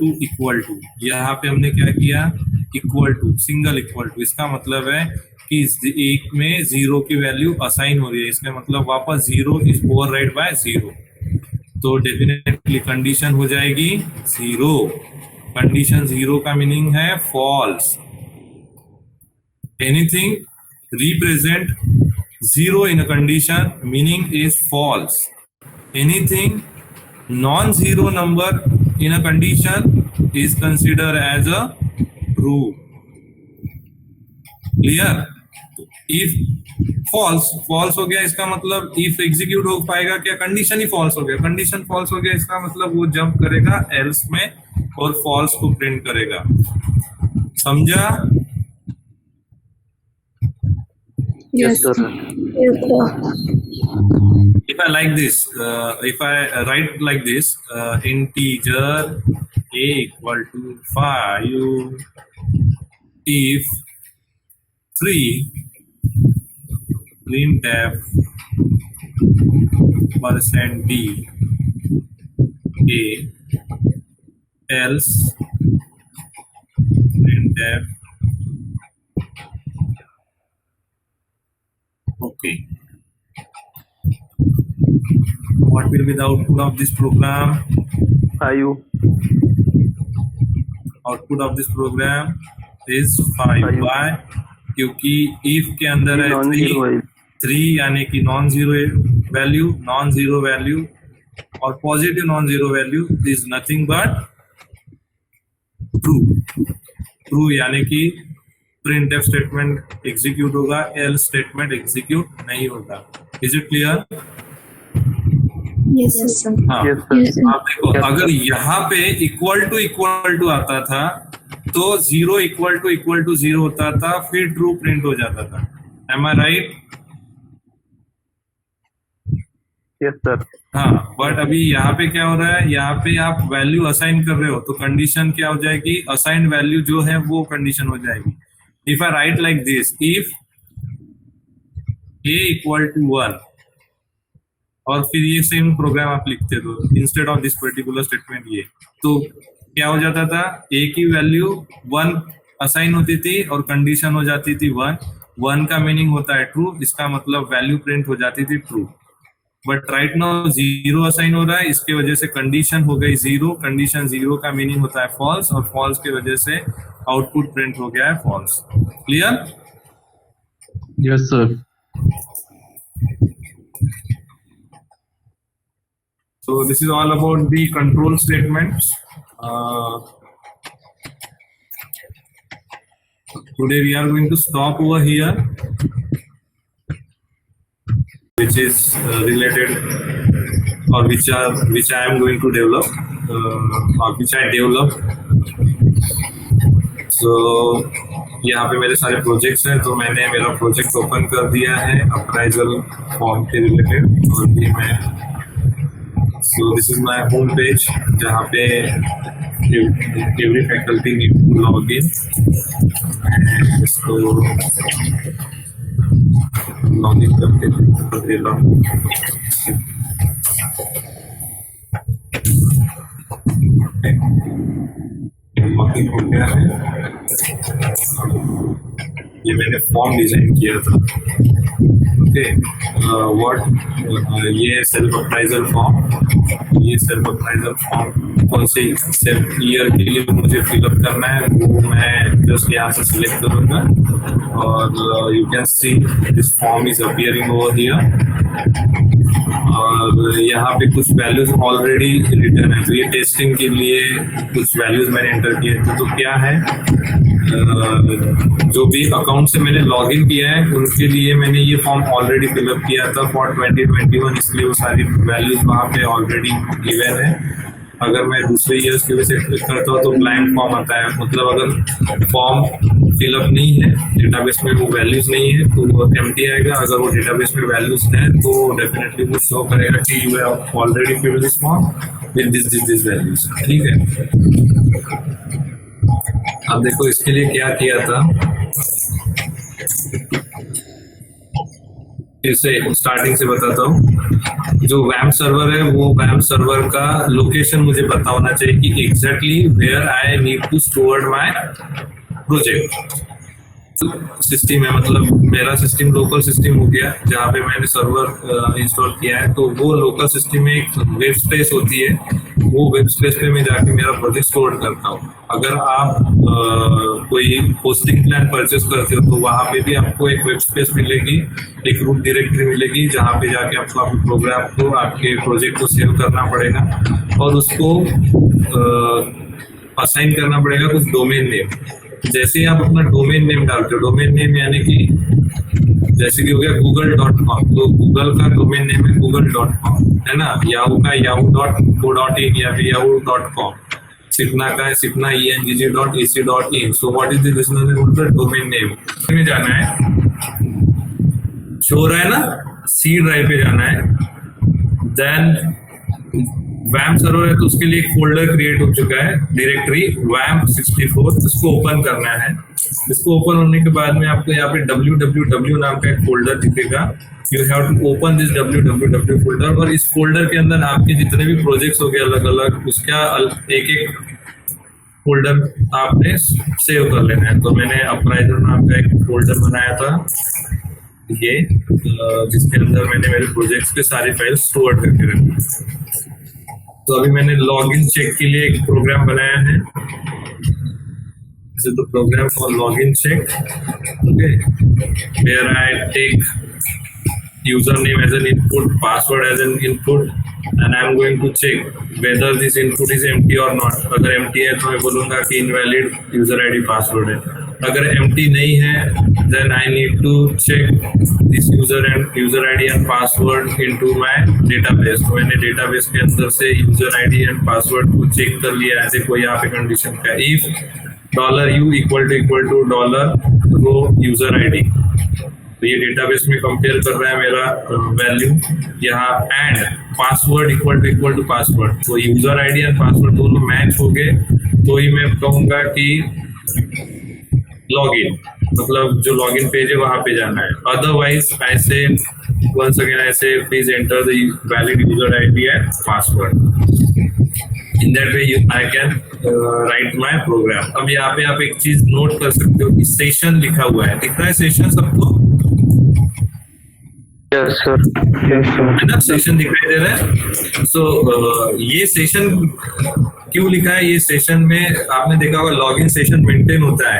to, यहाँ पे हमने क्या किया, equal to, single equal to. इसका मतलब है कि एक में 0 की वैल्यू असाइन हो रही है, इसका मतलब वापस 0 इज ओवरराइड बाय 0. तो डेफिनेटली कंडीशन हो जाएगी 0. कंडीशन 0 का मीनिंग है false. Anything represent 0 in a condition meaning is false. Anything non-zero number in a condition is considered as a true. Clear? If false हो गया, इसका मतलब if एग्जीक्यूट हो पाएगा क्या, कंडीशन ही फॉल्स हो गया. कंडीशन फॉल्स हो गया, इसका मतलब वो जंप करेगा एल्स में और फॉल्स को प्रिंट करेगा. समझा? Yes, sir. Yes, sir. If I like this, if I write like this, integer a equal to 5, if 3 printf %d a else printf. Okay. What will be the output of this program? 5. Output of this program is 5. Why? क्योंकि if के अंदर है non zero है. 3 यानी कि non zero value और positive non zero value is nothing but true यानी कि printf स्टेटमेंट एग्जीक्यूट होगा, else स्टेटमेंट एग्जीक्यूट नहीं होगा. Is it clear? Yes, sir. हाँ. Yes, sir. Yes, sir. आप देखो, अगर यहाँ पे इक्वल टू आता था तो 0 इक्वल टू 0 होता था, फिर ट्रू प्रिंट हो जाता था. एम आई राइट? Yes sir. हाँ. बट अभी यहाँ पे क्या हो रहा है, यहाँ पे आप वैल्यू असाइन कर रहे हो तो कंडीशन क्या हो जाएगी, असाइन वैल्यू जो है वो कंडीशन हो जाएगी. If I write like this, if a equal to 1, और फिर ये सेम प्रोग्राम आप लिखते हो instead of this particular statement, ये तो क्या हो जाता था, a की वैल्यू 1 असाइन होती थी और कंडीशन हो जाती थी 1 का मीनिंग होता है ट्रू, इसका मतलब वैल्यू प्रिंट हो जाती थी true. But right now 0 assign हो रहा है, इसके वजह से कंडीशन हो गई 0. कंडीशन 0 का मीनिंग होता है फॉल्स, और फॉल्स की वजह से आउटपुट प्रिंट हो गया है false. Clear? Yes, sir. So this is all about the control statements. Today we are going to stop over here, which is related, or which I am going to develop, or which I developed सो यहाँ पे मेरे सारे projects हैं, तो मैंने मेरा project open कर दिया है अप्राइजल फॉर्म के रिलेटेड। और भी मैं so this is my home page जहाँ पे every faculty need to log in. इसको लॉग इन करके दे रहा हूँ। लॉगिन हो गया है। ये मैंने फॉर्म डिजाइन किया था। ओके, ये सेल्फ अप्राइजल फॉर्म, ये सेल्फ अप्राइजल फॉर्म कौन से ईयर के लिए मुझे फिलअप करना है वो मैं जस्ट यहाँ से सिलेक्ट करूँगा और you can see this form is appearing over here. और यहाँ पे कुछ वैल्यूज ऑलरेडी रिटर्न है, तो ये टेस्टिंग के लिए कुछ वैल्यूज मैंने एंटर किए थे। तो क्या है, जो भी अकाउंट से मैंने लॉगिन किया है उनके लिए मैंने ये फॉर्म ऑलरेडी फिलअप किया था फॉर 2021, इसलिए वो सारी वैल्यूज वहाँ पे ऑलरेडी गिवन है। अगर मैं दूसरे ईयर्स के वजह से क्लिक करता हूँ तो ब्लैंक फॉर्म आता है, मतलब अगर फॉर्म फिलअप नहीं है, डेटाबेस में वो वैल्यूज नहीं है तो वो एम्प्टी आएगा। अगर वो डेटाबेस में वैल्यूज है तो डेफिनेटली वो शो करेगा कि you have already filled this form with this values. ठीक है, अब देखो इसके लिए क्या किया था। इसे स्टार्टिंग से बताता हूँ। जो वैम सर्वर है वो वैम सर्वर का लोकेशन मुझे पता होना चाहिए कि exactly where I need to store my project. System है, मतलब मेरा सिस्टम लोकल सिस्टम हो गया जहाँ पे मैंने सर्वर इंस्टॉल किया है, तो वो लोकल सिस्टम में एक वेब स्पेस होती है, वो वेब स्पेस पे मैं जाके मेरा प्रोजेक्ट स्टोर करता हूँ। अगर आप कोई होस्टिंग प्लान परचेस करते हो तो वहाँ पे भी आपको एक वेब स्पेस मिलेगी, एक रूट डायरेक्टरी मिलेगी जहाँ पे जाके आपको आपके प्रोग्राम को, आपके प्रोजेक्ट को सेव करना पड़ेगा और उसको असाइन करना पड़ेगा कुछ डोमेन नेम। जैसे ही आप अपना डोमेन नेम डालते हो, डोमेन नेम यानी कि जैसे कि हो गया google.com, तो गूगल का डोमेन नेम है google.com, है ना। याहू का yahoo.co.in या फिर yahoo.com, सिपना का है Sipna engg.ac.in। So what is this domain name में जाना है, शो रहा है ना, सी ड्राइव पे जाना है। देन वैम सर्वर है तो उसके लिए एक फोल्डर क्रिएट हो चुका है, डायरेक्टरी WAMP64, इसको ओपन करना है। इसको ओपन होने के बाद में आपको यहाँ पे www नाम का एक फोल्डर दिखेगा। You have to open this www folder, और इस फोल्डर के अंदर आपके जितने भी प्रोजेक्ट्स हो गए अलग अलग, उसका एक एक फोल्डर आपने सेव कर लेना है। तो मैंने अप्राइजल नाम का एक फोल्डर बनाया था ये, जिसके अंदर मैंने मेरे प्रोजेक्ट्स के सारे फाइल्स स्टोर करके रखी। तो अभी मैंने लॉगिन चेक के लिए एक प्रोग्राम बनाया है, this is the program for login check. Okay, where I take user name as an input, password as an input, and I am going to check whether this input is empty और not. अगर empty है तो मैं बोलूंगा कि invalid user ID password है। अगर empty नहीं है then I need to check this user ID and password into my database. तो मैंने डेटाबेस के अंदर से यूजर आईडी एंड पासवर्ड को चेक कर लिया है। देखो यहाँ पे कंडीशन का if $u equal to $row user ID, तो ये डेटाबेस में कंपेयर कर रहा है मेरा वैल्यू। यहाँ and password equal to password, तो यूजर आईडी एंड पासवर्ड दोनों मैच हो गए तो ही मैं कहूँगा कि लॉगिन, मतलब जो लॉगिन पेज है वहां पे जाना है। अदरवाइज ऐसे वंस अगेन ऐसे please enter the valid user ID and password. In that way I can write my program. अब यहाँ पे आप एक चीज नोट कर सकते हो कि सेशन लिखा हुआ है, दिख रहा है सेशन सबको? यस सर, है ना, सेशन दिखाई दे रहा है। सो ये सेशन क्यों लिखा है? ये सेशन में आपने देखा होगा लॉगिन सेशन मेंटेन होता है,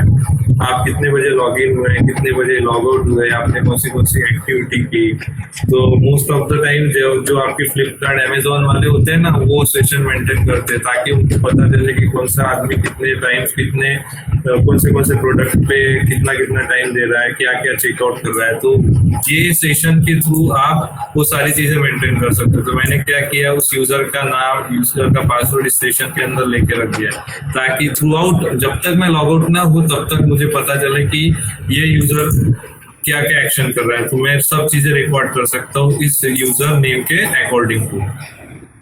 आप कितने बजे लॉगिन हुए, कितने बजे लॉग आउट हुए, आपने कौन सी एक्टिविटी की। तो मोस्ट ऑफ द टाइम जो आपके फ्लिपकार्ट अमेजोन वाले होते हैं ना, वो सेशन मेंटेन करते हैं ताकि उनको पता चले कि कौन सा आदमी कितने टाइम्स कितने कौन से प्रोडक्ट पे कितना कितना टाइम दे रहा है, क्या क्या चेकआउट कर रहा है। तो ये सेशन के थ्रू आप वो सारी चीजें मेंटेन कर सकते हो। तो मैंने क्या किया, उस यूजर का नाम, यूजर का पासवर्ड इस सेशन के अंदर लेके रख दिया, ताकि थ्रू आउट जब तक मैं लॉग आउट ना हो तब तक मुझे पता चले कि ये यूजर क्या क्या एक्शन कर रहा है। तो मैं सब चीजें रिकॉर्ड कर सकता हूँ इस यूजर नेम के अकॉर्डिंग टू।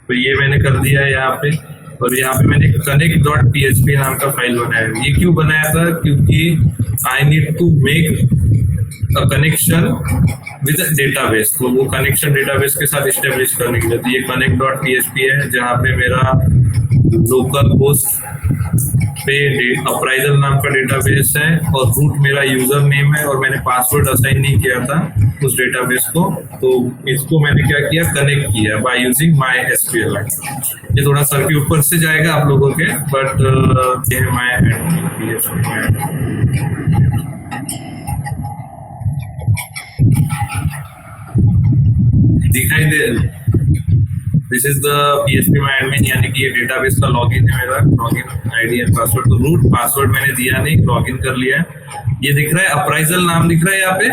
तो ये मैंने कर दिया है यहाँ पे। और यहाँ पे मैंने connect.php नाम का फाइल बनाया है। ये क्यों बनाया था, क्योंकि I need to make a connection with database. तो वो कनेक्शन डेटाबेस के साथ इस्टेब्लिश करने के लिए। तो ये connect.php है, जहाँ पे मेरा लोकल होस्ट पे अप्राइजल नाम का डेटाबेस है और रूट मेरा यूजर नेम है, और मैंने पासवर्ड असाइन नहीं किया था उस डेटाबेस को। तो इसको मैंने क्या किया, कनेक्ट किया बाय यूजिंग माई एसक्यूएल। ये थोड़ा सर के ऊपर से जाएगा आप लोगों के, बट ये दिखाई दे। This is the PHP my admin, यानी कि ये डेटाबेस का लॉगिन है मेरा, लॉगिन आईडी एंड पासवर्ड। तो रूट पासवर्ड मैंने दिया नहीं, लॉगिन कर लिया है। ये दिख रहा है अप्राइजल नाम दिख रहा है यहाँ पे।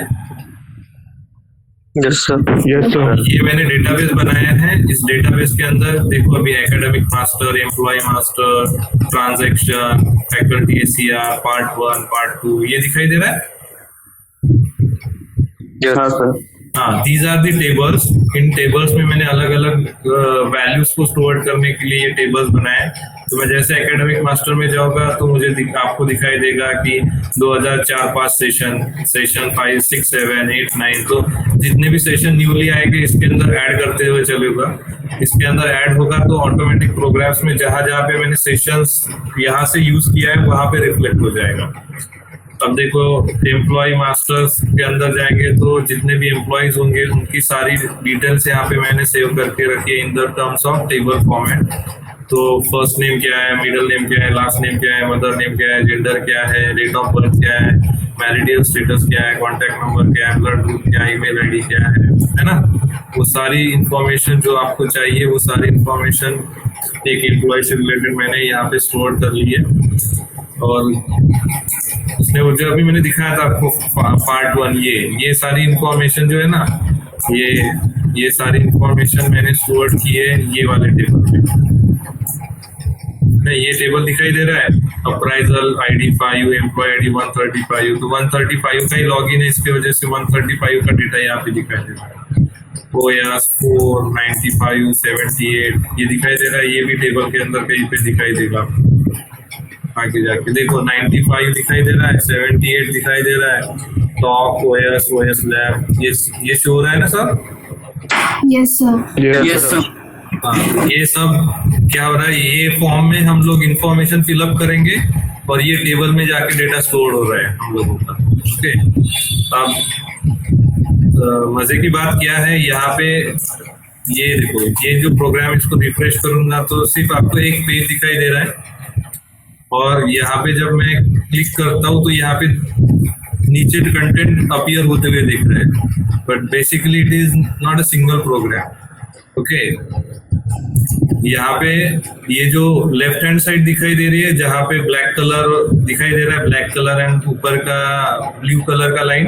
Yes sir. Yes sir. ये मैंने डेटाबेस बनाया है। इस डेटाबेस के अंदर देखो अभी academic master, employee master, transaction, faculty ACR, part 1, part 2, ये दिखाई दे रहा है। हाँ सर। हाँ, दीज आर दी टेबल्स। इन टेबल्स में मैंने अलग अलग वैल्यूज को स्टोर करने के लिए ये टेबल्स बनाए। तो मैं जैसे एकेडमिक मास्टर में जाऊंगा तो मुझे आपको दिखाई देगा कि 2004-5 सेशन 5, 6, 7, 8, 9। तो जितने भी सेशन न्यूली आएंगे इसके अंदर ऐड करते हुए चलेगा। इसके अंदर ऐड होगा तो ऑटोमेटिक प्रोग्राम्स में जहां जहां पे मैंने सेशंस यहाँ से यूज किया है वहां पे रिफ्लेक्ट हो जाएगा। अब देखो एम्प्लॉय मास्टर्स के अंदर जाएंगे तो जितने भी एम्प्लॉयज होंगे उनकी सारी डिटेल्स यहाँ पे मैंने सेव करके रखी है in the terms of table format. तो फर्स्ट नेम क्या है, मिडिल नेम क्या है, लास्ट नेम क्या है, मदर नेम क्या है, जेंडर क्या है, डेट ऑफ बर्थ क्या है, मैरिडियल स्टेटस क्या है, कॉन्टैक्ट नंबर क्या है, ब्लड ग्रुप क्या है, ईमेल आईडी क्या है ना। वो सारी इंफॉर्मेशन जो आपको चाहिए वो सारी इंफॉर्मेशन एक एम्प्लॉय से रिलेटेड मैंने यहाँ पे स्टोर कर ली है। और उसने वो जो अभी मैंने दिखाया था आपको पार्ट 1, ये सारी इंफॉर्मेशन जो है ना, ये सारी इंफॉर्मेशन मैंने स्टोर की है ये वाले टेबल में। ये टेबल दिखाई दे रहा है, अप्राइजल ID 5, एम्प्लॉय ID 135। तो 135 का ही लॉगिन है, इसकी वजह से 135 का डेटा यहाँ पे दिखाई दे रहा है। OS 4, 95, 78 ये दिखाई दे रहा है। ये भी टेबल के अंदर कहीं पे दिखाई देगा। आगे जाके देखो 95 दिखाई दे रहा है, 78 दिखाई दे रहा है, टॉप, OS लैब, ये शो हो रहा है ना sir. Yes sir. Yes sir. हाँ, ये सब क्या हो रहा है, ये फॉर्म में हम लोग इंफॉर्मेशन फिलअप करेंगे और ये टेबल में जाके डेटा स्टोर हो रहा है हम लोगों का। ओके, अब मजे की बात क्या है यहाँ पे, ये देखो ये जो प्रोग्राम, इसको रिफ्रेश करूंगा तो सिर्फ आपको एक पेज दिखाई दे रहा है। और यहाँ पे जब मैं क्लिक करता हूँ तो यहाँ पे नीचे कंटेंट अपीयर होते हुए दिख रहे हैं, but basically it is not a single program. Okay, यहाँ पे ये जो लेफ्ट हैंड साइड दिखाई दे रही है जहाँ पे ब्लैक कलर दिखाई दे रहा है, ब्लैक कलर एंड ऊपर का ब्लू कलर का लाइन,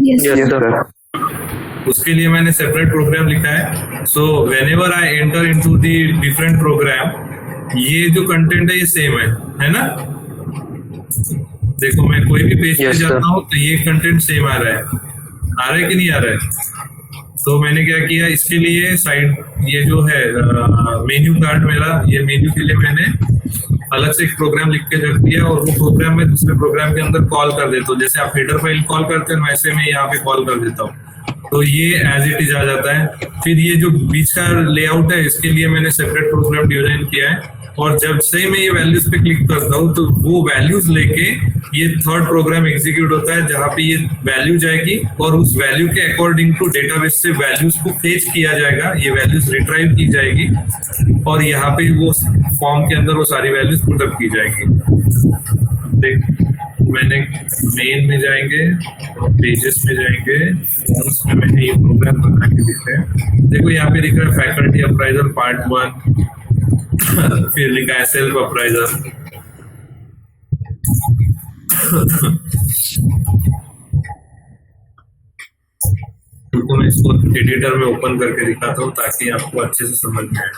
यस सर। उसके लिए मैंने सेपरेट प्रोग्राम लिखा है। So whenever I enter into the different program, ये जो कंटेंट है ये सेम है ना। देखो मैं कोई भी पेज पे जाता हूँ तो ये कंटेंट सेम आ रहा है कि नहीं आ रहा है। तो मैंने क्या किया, इसके लिए साइड ये जो है मेन्यू कार्ड मेरा, ये मेन्यू के लिए मैंने अलग से एक प्रोग्राम लिख के रख दिया और वो प्रोग्राम मैं दूसरे प्रोग्राम के अंदर कॉल कर देता हूँ। जैसे आप हेडर फाइल कॉल करते हैं वैसे मैं यहाँ पे कॉल कर देता हूँ, तो ये एज इट इज आ जाता है। फिर ये जो बीच का लेआउट है इसके लिए मैंने सेपरेट प्रोग्राम डिजाइन किया है, और जब से मैं ये वैल्यूज पे क्लिक करता हूँ तो वो वैल्यूज लेके ये थर्ड प्रोग्राम एग्जीक्यूट होता है जहाँ पे ये वैल्यू जाएगी और उस वैल्यू के अकॉर्डिंग टू डेटाबेस से वैल्यूज को फेच किया जाएगा, ये वैल्यूज रिट्राइव की जाएगी और यहाँ पे वो फॉर्म के अंदर वो सारी वैल्यूज पुटअप की जाएगी। देख मैंने मेन में जाएंगे और पेजेस में जाएंगे, फॉर्म्स में मैंने ये प्रोग्राम बना के दिखा है। देखो यहाँ पे दिख रहा है फैकल्टी अप्राइजल पार्ट 1, फिर लिखा है सेल्फ अप्राइजल, तो मैं इसको एडिटर में ओपन करके दिखाता हूँ ताकि आपको अच्छे से समझ में आए।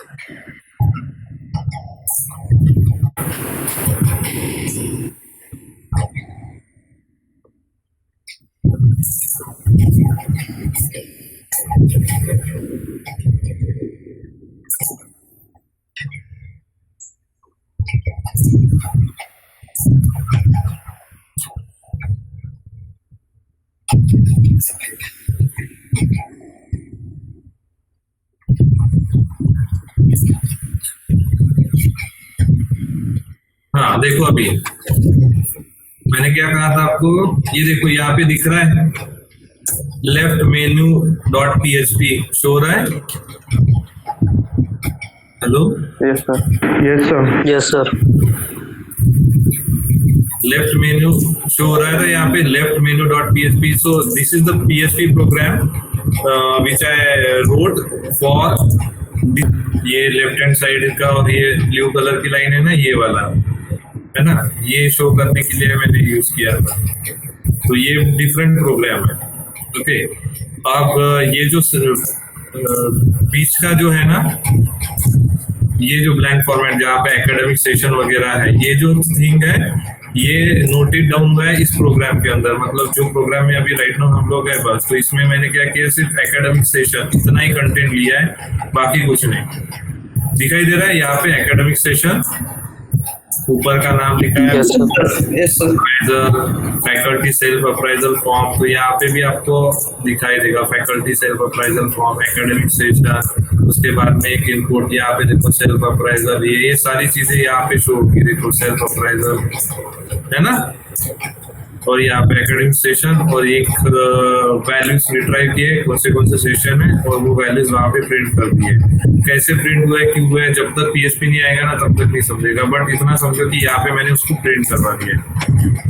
हाँ देखो, अभी मैंने क्या कहा था आपको, ये देखो यहाँ पे दिख रहा है left menu dot PHP show हो रहा है। Hello, yes sir. Yes sir. Left menu show हो रहा है, तो यहाँ पे left menu dot PHP। So this is the PHP program which I wrote for ये लेफ्ट हैंड साइड का, और ये ब्लू कलर की लाइन है ना, ये वाला है ना, ये शो करने के लिए मैंने यूज किया था। तो ये डिफरेंट प्रोग्राम है। ओके, अब ये जो बीच का जो है ना, ये जो ब्लैंक फॉर्मेट जहाँ पे एकेडमिक सेशन वगैरह है, ये जो थिंग है ये नोटेड डाउन हुआ है इस प्रोग्राम के अंदर। मतलब जो प्रोग्राम में अभी राइट नाउ हम लोग है बस, तो इसमें मैंने क्या किया, सिर्फ एकेडमिक सेशन इतना ही कंटेंट लिया है, बाकी कुछ नहीं। दिखाई दे रहा है यहाँ पे एकेडमिक सेशन, ऊपर का नाम लिखा है फैकल्टी सेल्फ अप्राइजल फॉर्म। तो यहाँ पे भी आपको दिखाई देगा faculty self appraisal form, academic session, उसके बाद में एक इनपुट यहाँ पे देखो सेल्फ अप्राइजल, ये सारी चीजें यहाँ पे शो होगी। देखो सेल्फ अप्राइजल है ना, और यहाँ पे एकेडमिक सेशन, और एक वैल्यूज रिट्राइव किए कौन से सेशन है, और वो वैल्यूज वहाँ पे प्रिंट कर दिए। कैसे प्रिंट हुआ है, क्यों हुआ है, जब तक PHP नहीं आएगा ना तब तक नहीं समझेगा, बट इतना समझो कि यहाँ पे मैंने उसको प्रिंट करवा दिया।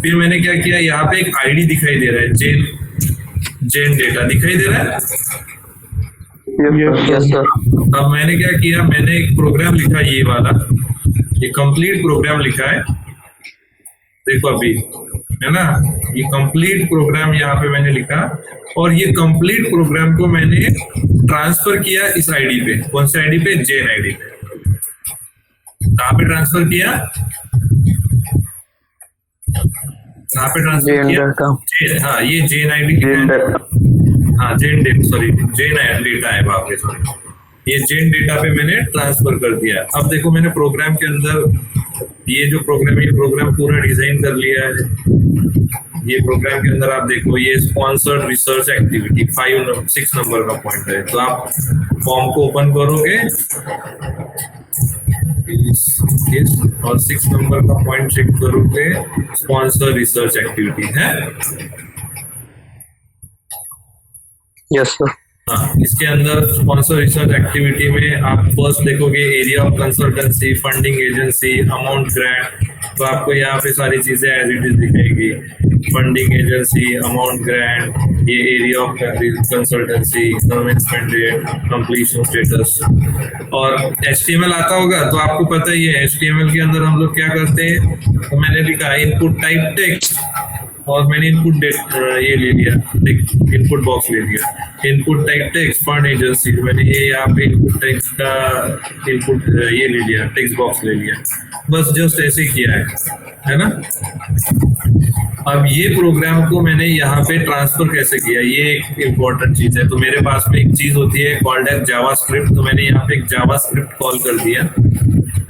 फिर मैंने क्या किया, यहाँ पे एक ID दिखाई दे रहा है, जेन डेटा दिखाई दे रहा है। Yes sir. अब मैंने क्या किया, मैंने एक प्रोग्राम लिखा, ये वाला, ये कंप्लीट प्रोग्राम लिखा है। देखो अभी है ना, ये कंप्लीट प्रोग्राम यहाँ पे मैंने लिखा, और ये कंप्लीट प्रोग्राम को मैंने ट्रांसफर किया इस ID पे। कौन से ID पे? जेन ID पे। कहाँ पे ट्रांसफर किया? कहाँ पे ट्रांसफर किया? हाँ, ये जेन ID, हाँ जेन डेटा है वहाँ पे, सॉरी, ये जेन डेटा पे मैंने ट्रांसफर कर दिया। अब देखो मैंने प्रोग्राम के अंदर ये प्रोग्राम पूरा डिजाइन कर लिया है। ये प्रोग्राम के अंदर आप देखो, ये स्पॉन्सर्ड रिसर्च एक्टिविटी 6 नंबर का पॉइंट है। तो आप फॉर्म को ओपन करोगे और 6 नंबर का पॉइंट चेक करोगे, स्पॉन्सर्ड रिसर्च एक्टिविटी है। Yes sir. हाँ, इसके अंदर स्पॉन्सर रिसर्च एक्टिविटी में आप फर्स्ट देखोगे area of consultancy, funding agency, amount grant. तो आपको यहाँ पे सारी चीजें एज इट इज दिखेगी, फंडिंग एजेंसी, अमाउंट ग्रांट, ये area of consultancy, commencement date, completion status. और HTML आता होगा तो आपको पता ही है, HTML के अंदर हम लोग क्या करते हैं, तो मैंने लिखा इनपुट टाइप टेक्स्ट, और मैंने इनपुट ये ले लिया, इनपुट बॉक्स ले लिया, input type text fund agency. मैंने ये यहाँ पे इनपुट टेक्स्ट का इनपुट ये ले लिया, टेक्स्ट बॉक्स ले लिया, बस जस्ट ऐसे किया है ना। अब ये प्रोग्राम को मैंने यहाँ पे ट्रांसफर कैसे किया, ये एक इम्पोर्टेंट चीज है। तो मेरे पास में एक चीज होती है कॉल्ड एज जावास्क्रिप्ट। तो मैंने यहाँ पे एक जावास्क्रिप्ट कॉल कर दिया,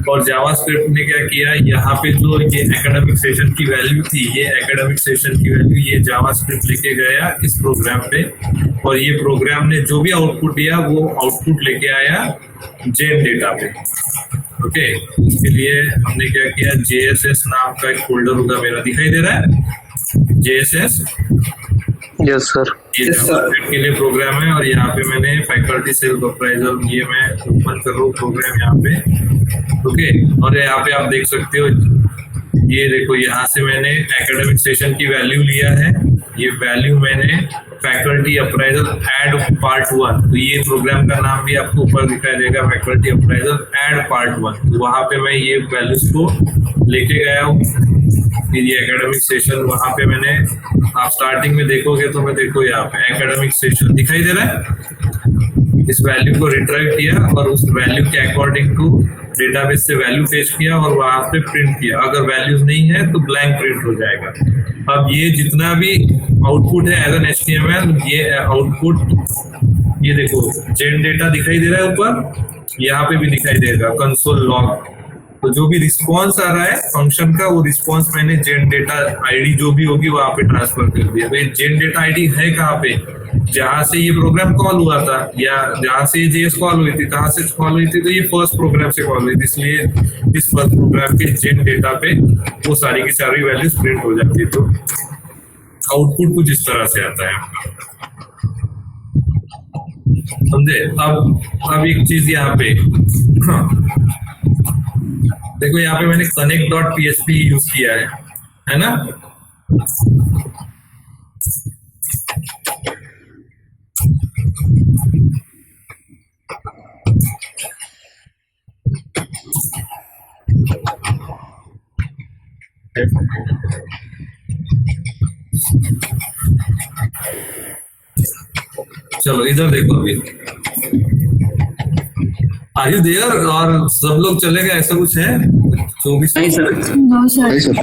और जावास्क्रिप्ट ने क्या किया, यहाँ पे जो ये एकेडमिक सेशन की वैल्यू थी, ये एकेडमिक सेशन की वैल्यू ये जावास्क्रिप्ट लेके गया इस प्रोग्राम पे, और ये प्रोग्राम ने जो भी आउटपुट दिया वो आउटपुट लेके आया जेन डेटा पे। ओके, इसके लिए हमने क्या किया, JSS नाम का एक फोल्डर होगा मेरा, दिखाई दे रहा है JSS। Yes sir. ये जावास्क्रिप्ट के लिए प्रोग्राम है, और यहाँ पे मैंने फैकल्टी सेल्फ अप्राइजल, ये मैं ओपन कर रहा हूँ प्रोग्राम यहाँ पे। ओके, और यहाँ पे आप देख सकते हो, ये देखो यहाँ से मैंने एकेडमिक सेशन की वैल्यू लिया है, ये वैल्यू मैंने फैकल्टी अप्राइजल एड पार्ट 1। तो ये प्रोग्राम का नाम भी आपको ऊपर दिखाई देगा, फैकल्टी अप्राइजल एड पार्ट 1। तो वहां पे मैं ये वैल्यूज को लेके गया हूँ, फिर ये एकेडमिक सेशन, वहां पे मैंने, आप स्टार्टिंग में देखोगे तो मैं देखो यहाँ पे एकेडमिक सेशन दिखाई दे रहा है, इस वैल्यू को रिट्राइव किया और उस वैल्यू के अकॉर्डिंग टू डेटाबेस से वैल्यू फेच किया और वहां पे प्रिंट किया। अगर वैल्यूज नहीं है तो ब्लैंक प्रिंट हो जाएगा। अब ये जितना भी आउटपुट है एज एन HTML, ये आउटपुट, ये देखो जेन डेटा दिखाई दे रहा है ऊपर, यहाँ पे भी दिखाई देगा कंसोल लॉग। तो जो भी रिस्पॉन्स आ रहा है फंक्शन का, वो रिस्पॉन्स मैंने जेन डेटा आईडी जो भी होगी वहां पे ट्रांसफर कर दिया। भाई जेन डेटा आईडी है कहाँ पे, जहां से ये प्रोग्राम कॉल हुआ था या जहां से ये JS कॉल हुई थी, कहाँ से कॉल हुई थी, तो ये फर्स्ट प्रोग्राम से कॉल हुई थी, इसलिए इस फर्स्ट प्रोग्राम के जेन डेटा पे वो सारी की सारी वैल्यूज प्रिंट हो जाती है। तो आउटपुट कुछ इस तरह से आता है आपका, समझे। अब एक चीज यहाँ पे देखो, यहाँ पे मैंने connect.php यूज किया है ना। चलो इधर देखो, अभी आर यू देयर, और सब लोग चले गए, ऐसा कुछ है? 24 नहीं सर। No, sir. है सर।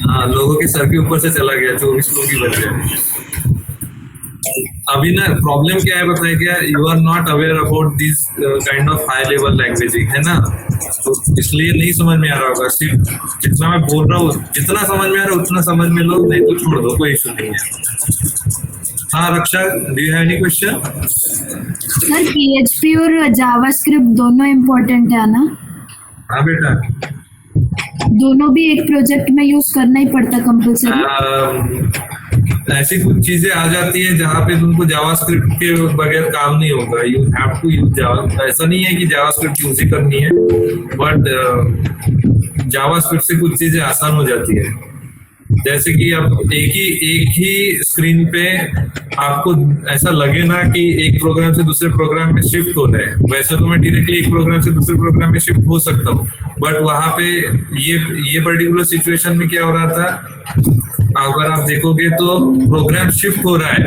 हाँ, लोगों के सर के ऊपर से चला गया, 24 लोग ही बच गए। अभी ना प्रॉब्लम क्या है बताए क्या, you are not aware about this kind of high level languaging, है ना, तो इसलिए नहीं समझ में आ रहा होगा। सिर्फ जितना मैं बोल रहा हूँ, जितना समझ में आ रहा है उतना समझ में लो, नहीं तो छोड़ दो, कोई इशू नहीं है। हाँ Raksha, do you have any question? Sir PHP और जावास्क्रिप्ट दोनों इम्पोर्टेंट है ना? हाँ बेटा, दोनों भी एक प्रोजेक्ट में यूज करना ही पड़ता कंपल्सरी? ऐसी कुछ चीजें आ जाती है जहाँ पे तुमको जावास्क्रिप्ट के बगैर काम नहीं होगा, you have to use Java. ऐसा नहीं है कि जावास्क्रिप्ट यूज ही करनी है, बट जावास्क्रिप्ट से कुछ चीजें आसान हो जाती है। जैसे कि अब एक ही स्क्रीन पे आपको ऐसा लगे ना कि एक प्रोग्राम से दूसरे प्रोग्राम में शिफ्ट हो रहे हैं, वैसे तो मैं डायरेक्टली एक प्रोग्राम से दूसरे प्रोग्राम में शिफ्ट हो सकता हूँ, बट वहां पे ये पर्टिकुलर सिचुएशन में क्या हो रहा था, अगर आप देखोगे तो प्रोग्राम शिफ्ट हो रहा है,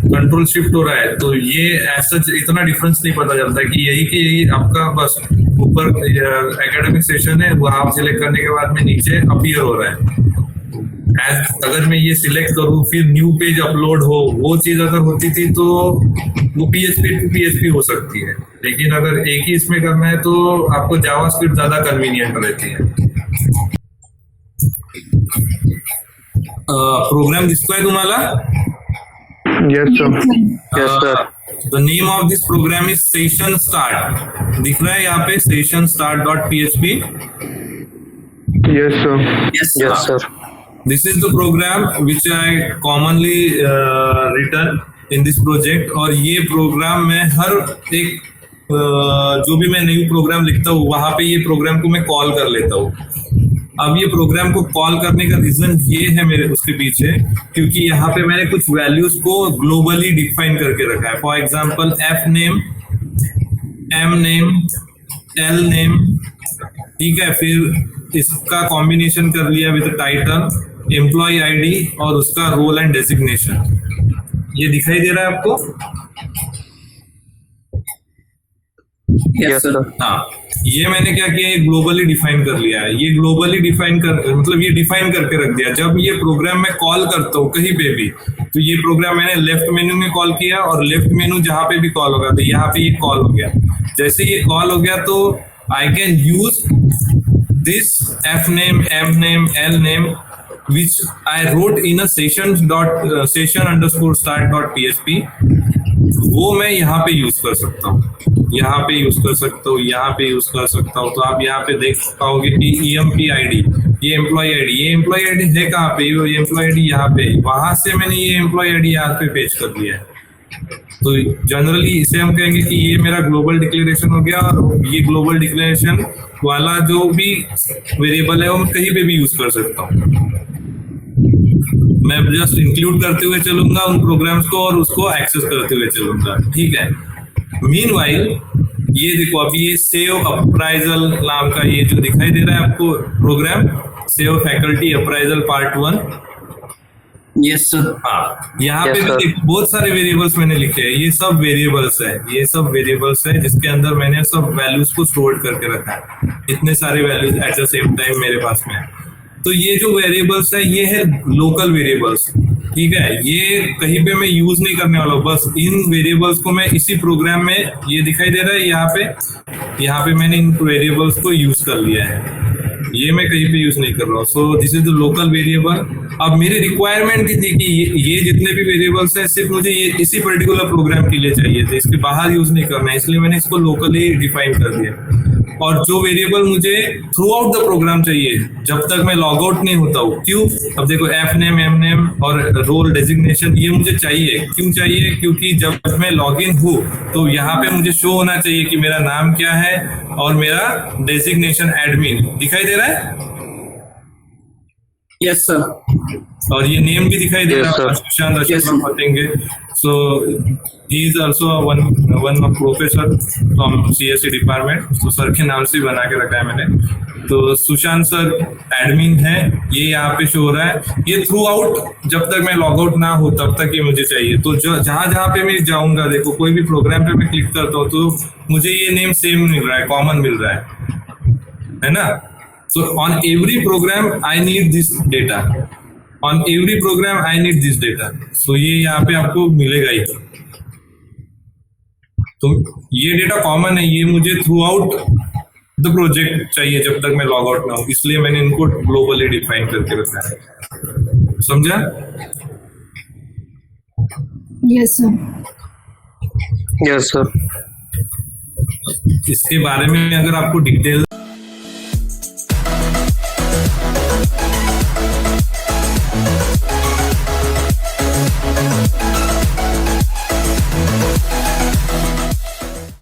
कंट्रोल शिफ्ट हो रहा है, तो ये ऐसा इतना डिफरेंस नहीं पता चलता कि यही आपका बस ऊपर एकेडमिक सेशन है, वो आप सिलेक्ट करने के बाद में नीचे अपीयर हो रहा है। अगर मैं ये सिलेक्ट करूँ फिर न्यू पेज अपलोड हो, वो चीज अगर होती थी तो वो PHP to PHP हो सकती है, लेकिन अगर एक ही इसमें करना है तो आपको जावास्क्रिप्ट ज्यादा कन्वीनियंट रहती है। प्रोग्राम दिसतोय तुम्हाला? Yes sir. Yes sir. The name of this program is session start, दिख रहा है यहाँ पे session start.php। Yes sir. Yes sir. This is the program which I commonly written in this project, और ये प्रोग्राम मैं हर एक जो भी मैं न्यू प्रोग्राम लिखता हूँ वहां पे ये प्रोग्राम को मैं कॉल कर लेता हूँ। अब ये प्रोग्राम को कॉल करने का रीजन ये है मेरे उसके पीछे, क्योंकि यहाँ पे मैंने कुछ वैल्यूज को ग्लोबली डिफाइन करके रखा है। For example f name, m name, l name, ठीक है, फिर इसका कॉम्बिनेशन कर लिया विद टाइटल, एम्प्लॉय आईडी और उसका रोल एंड डेजिग्नेशन। ये दिखाई दे रहा है आपको? Yes sir. हाँ, ये मैंने क्या किया, ये ग्लोबली डिफाइन कर लिया है। ये ग्लोबली डिफाइन कर मतलब ये डिफाइन करके रख दिया। जब ये प्रोग्राम मैं कॉल करता हूँ कहीं पे भी, तो ये प्रोग्राम मैंने लेफ्ट मेनू में कॉल किया और लेफ्ट मेनू जहां पे भी कॉल होगा तो यहाँ पे ये कॉल हो गया। जैसे ये कॉल हो गया तो I can use this f name, m name, l name which I wrote in a session_start.php, वो मैं यहाँ पे यूज कर सकता हूँ, यहाँ पे यूज कर सकता हूँ, यहाँ पे यूज कर सकता हूँ। तो आप यहाँ पे देख पाओगे कि EMP ID, ये एम्प्लॉय आईडी, ये एम्प्लॉय आईडी है कहाँ पे, ये एम्प्लॉय आईडी यहाँ पे, वहां से मैंने ये एम्प्लॉय आईडी यहाँ पे पेश कर दिया है। तो जनरली इसे हम कहेंगे कि ये मेरा ग्लोबल डिक्लेरेशन हो गया, और ये ग्लोबल डिक्लेरेशन वाला जो भी वेरिएबल है वो मैं कहीं पे भी यूज कर सकता हूँ। मैं जस्ट इंक्लूड करते हुए चलूंगा उन प्रोग्राम्स को और उसको एक्सेस करते हुए चलूंगा, ठीक है। मीनवाइल ये देखो अभी ये सेव अप्राइजल नाम का ये जो दिखाई दे रहा है आपको program, save faculty appraisal part 1। Yes sir. हाँ, यहाँ पे Yes, भी sir. देखो बहुत सारे वेरिएबल्स मैंने लिखे हैं, ये सब वेरिएबल्स है, ये सब वेरिएबल्स है जिसके अंदर मैंने सब वैल्यूज को स्टोर करके रखा है। इतने सारे values at the same time मेरे पास में है। तो ये जो वेरिएबल्स है ये है लोकल वेरिएबल्स, ठीक है। ये कहीं पे मैं यूज नहीं करने वाला हूँ, बस इन वेरिएबल्स को मैं इसी प्रोग्राम में, ये दिखाई दे रहा है यहाँ पे मैंने इन वेरिएबल्स को यूज कर लिया है, ये मैं कहीं पे यूज नहीं कर रहा हूँ। सो this is the local variable. अब मेरी रिक्वायरमेंट थी कि ये जितने भी वेरिएबल्स हैं सिर्फ मुझे ये इसी पर्टिकुलर प्रोग्राम के लिए चाहिए थे, इसके बाहर यूज नहीं करना है, इसलिए मैंने इसको लोकली डिफाइन कर दिया। और जो वेरिएबल मुझे थ्रू आउट द प्रोग्राम चाहिए जब तक मैं लॉग आउट नहीं होता हूँ, क्यों? अब देखो एफ नेम, एम नेम और रोल डेजिग्नेशन ये मुझे चाहिए। क्यों चाहिए? क्योंकि जब मैं लॉग इन हूँ तो यहाँ पे मुझे शो होना चाहिए कि मेरा नाम क्या है और मेरा डेजिग्नेशन एडमिन दिखाई दे रहा है। Yes sir. और ये नेम भी दिखाई दे Yes, रहा है, sir. Sushant Ashok Patange. So he is also one of professor from CSC department, तो सर के नाम से बना के रखा है मैंने। तो सुशांत सर एडमिन है, ये यहाँ पे शो हो रहा है। ये थ्रू आउट जब तक मैं लॉग आउट ना हो तब तक ये मुझे चाहिए। तो जहां जहां पे मैं जाऊंगा, देखो कोई भी प्रोग्राम पे मैं क्लिक करता हूँ तो मुझे ये नेम सेम मिल रहा है, कॉमन मिल रहा है ना। So on every program I need this data. On every program I need this data. So ये यहाँ पे आपको मिलेगा ही। तो ये डेटा कॉमन है, ये मुझे थ्रू आउट द प्रोजेक्ट चाहिए जब तक मैं लॉग आउट ना हूँ, इसलिए मैंने इनको ग्लोबली डिफाइन करके रखा है। समझा? Yes sir. Yes sir. इसके बारे में अगर आपको डिटेल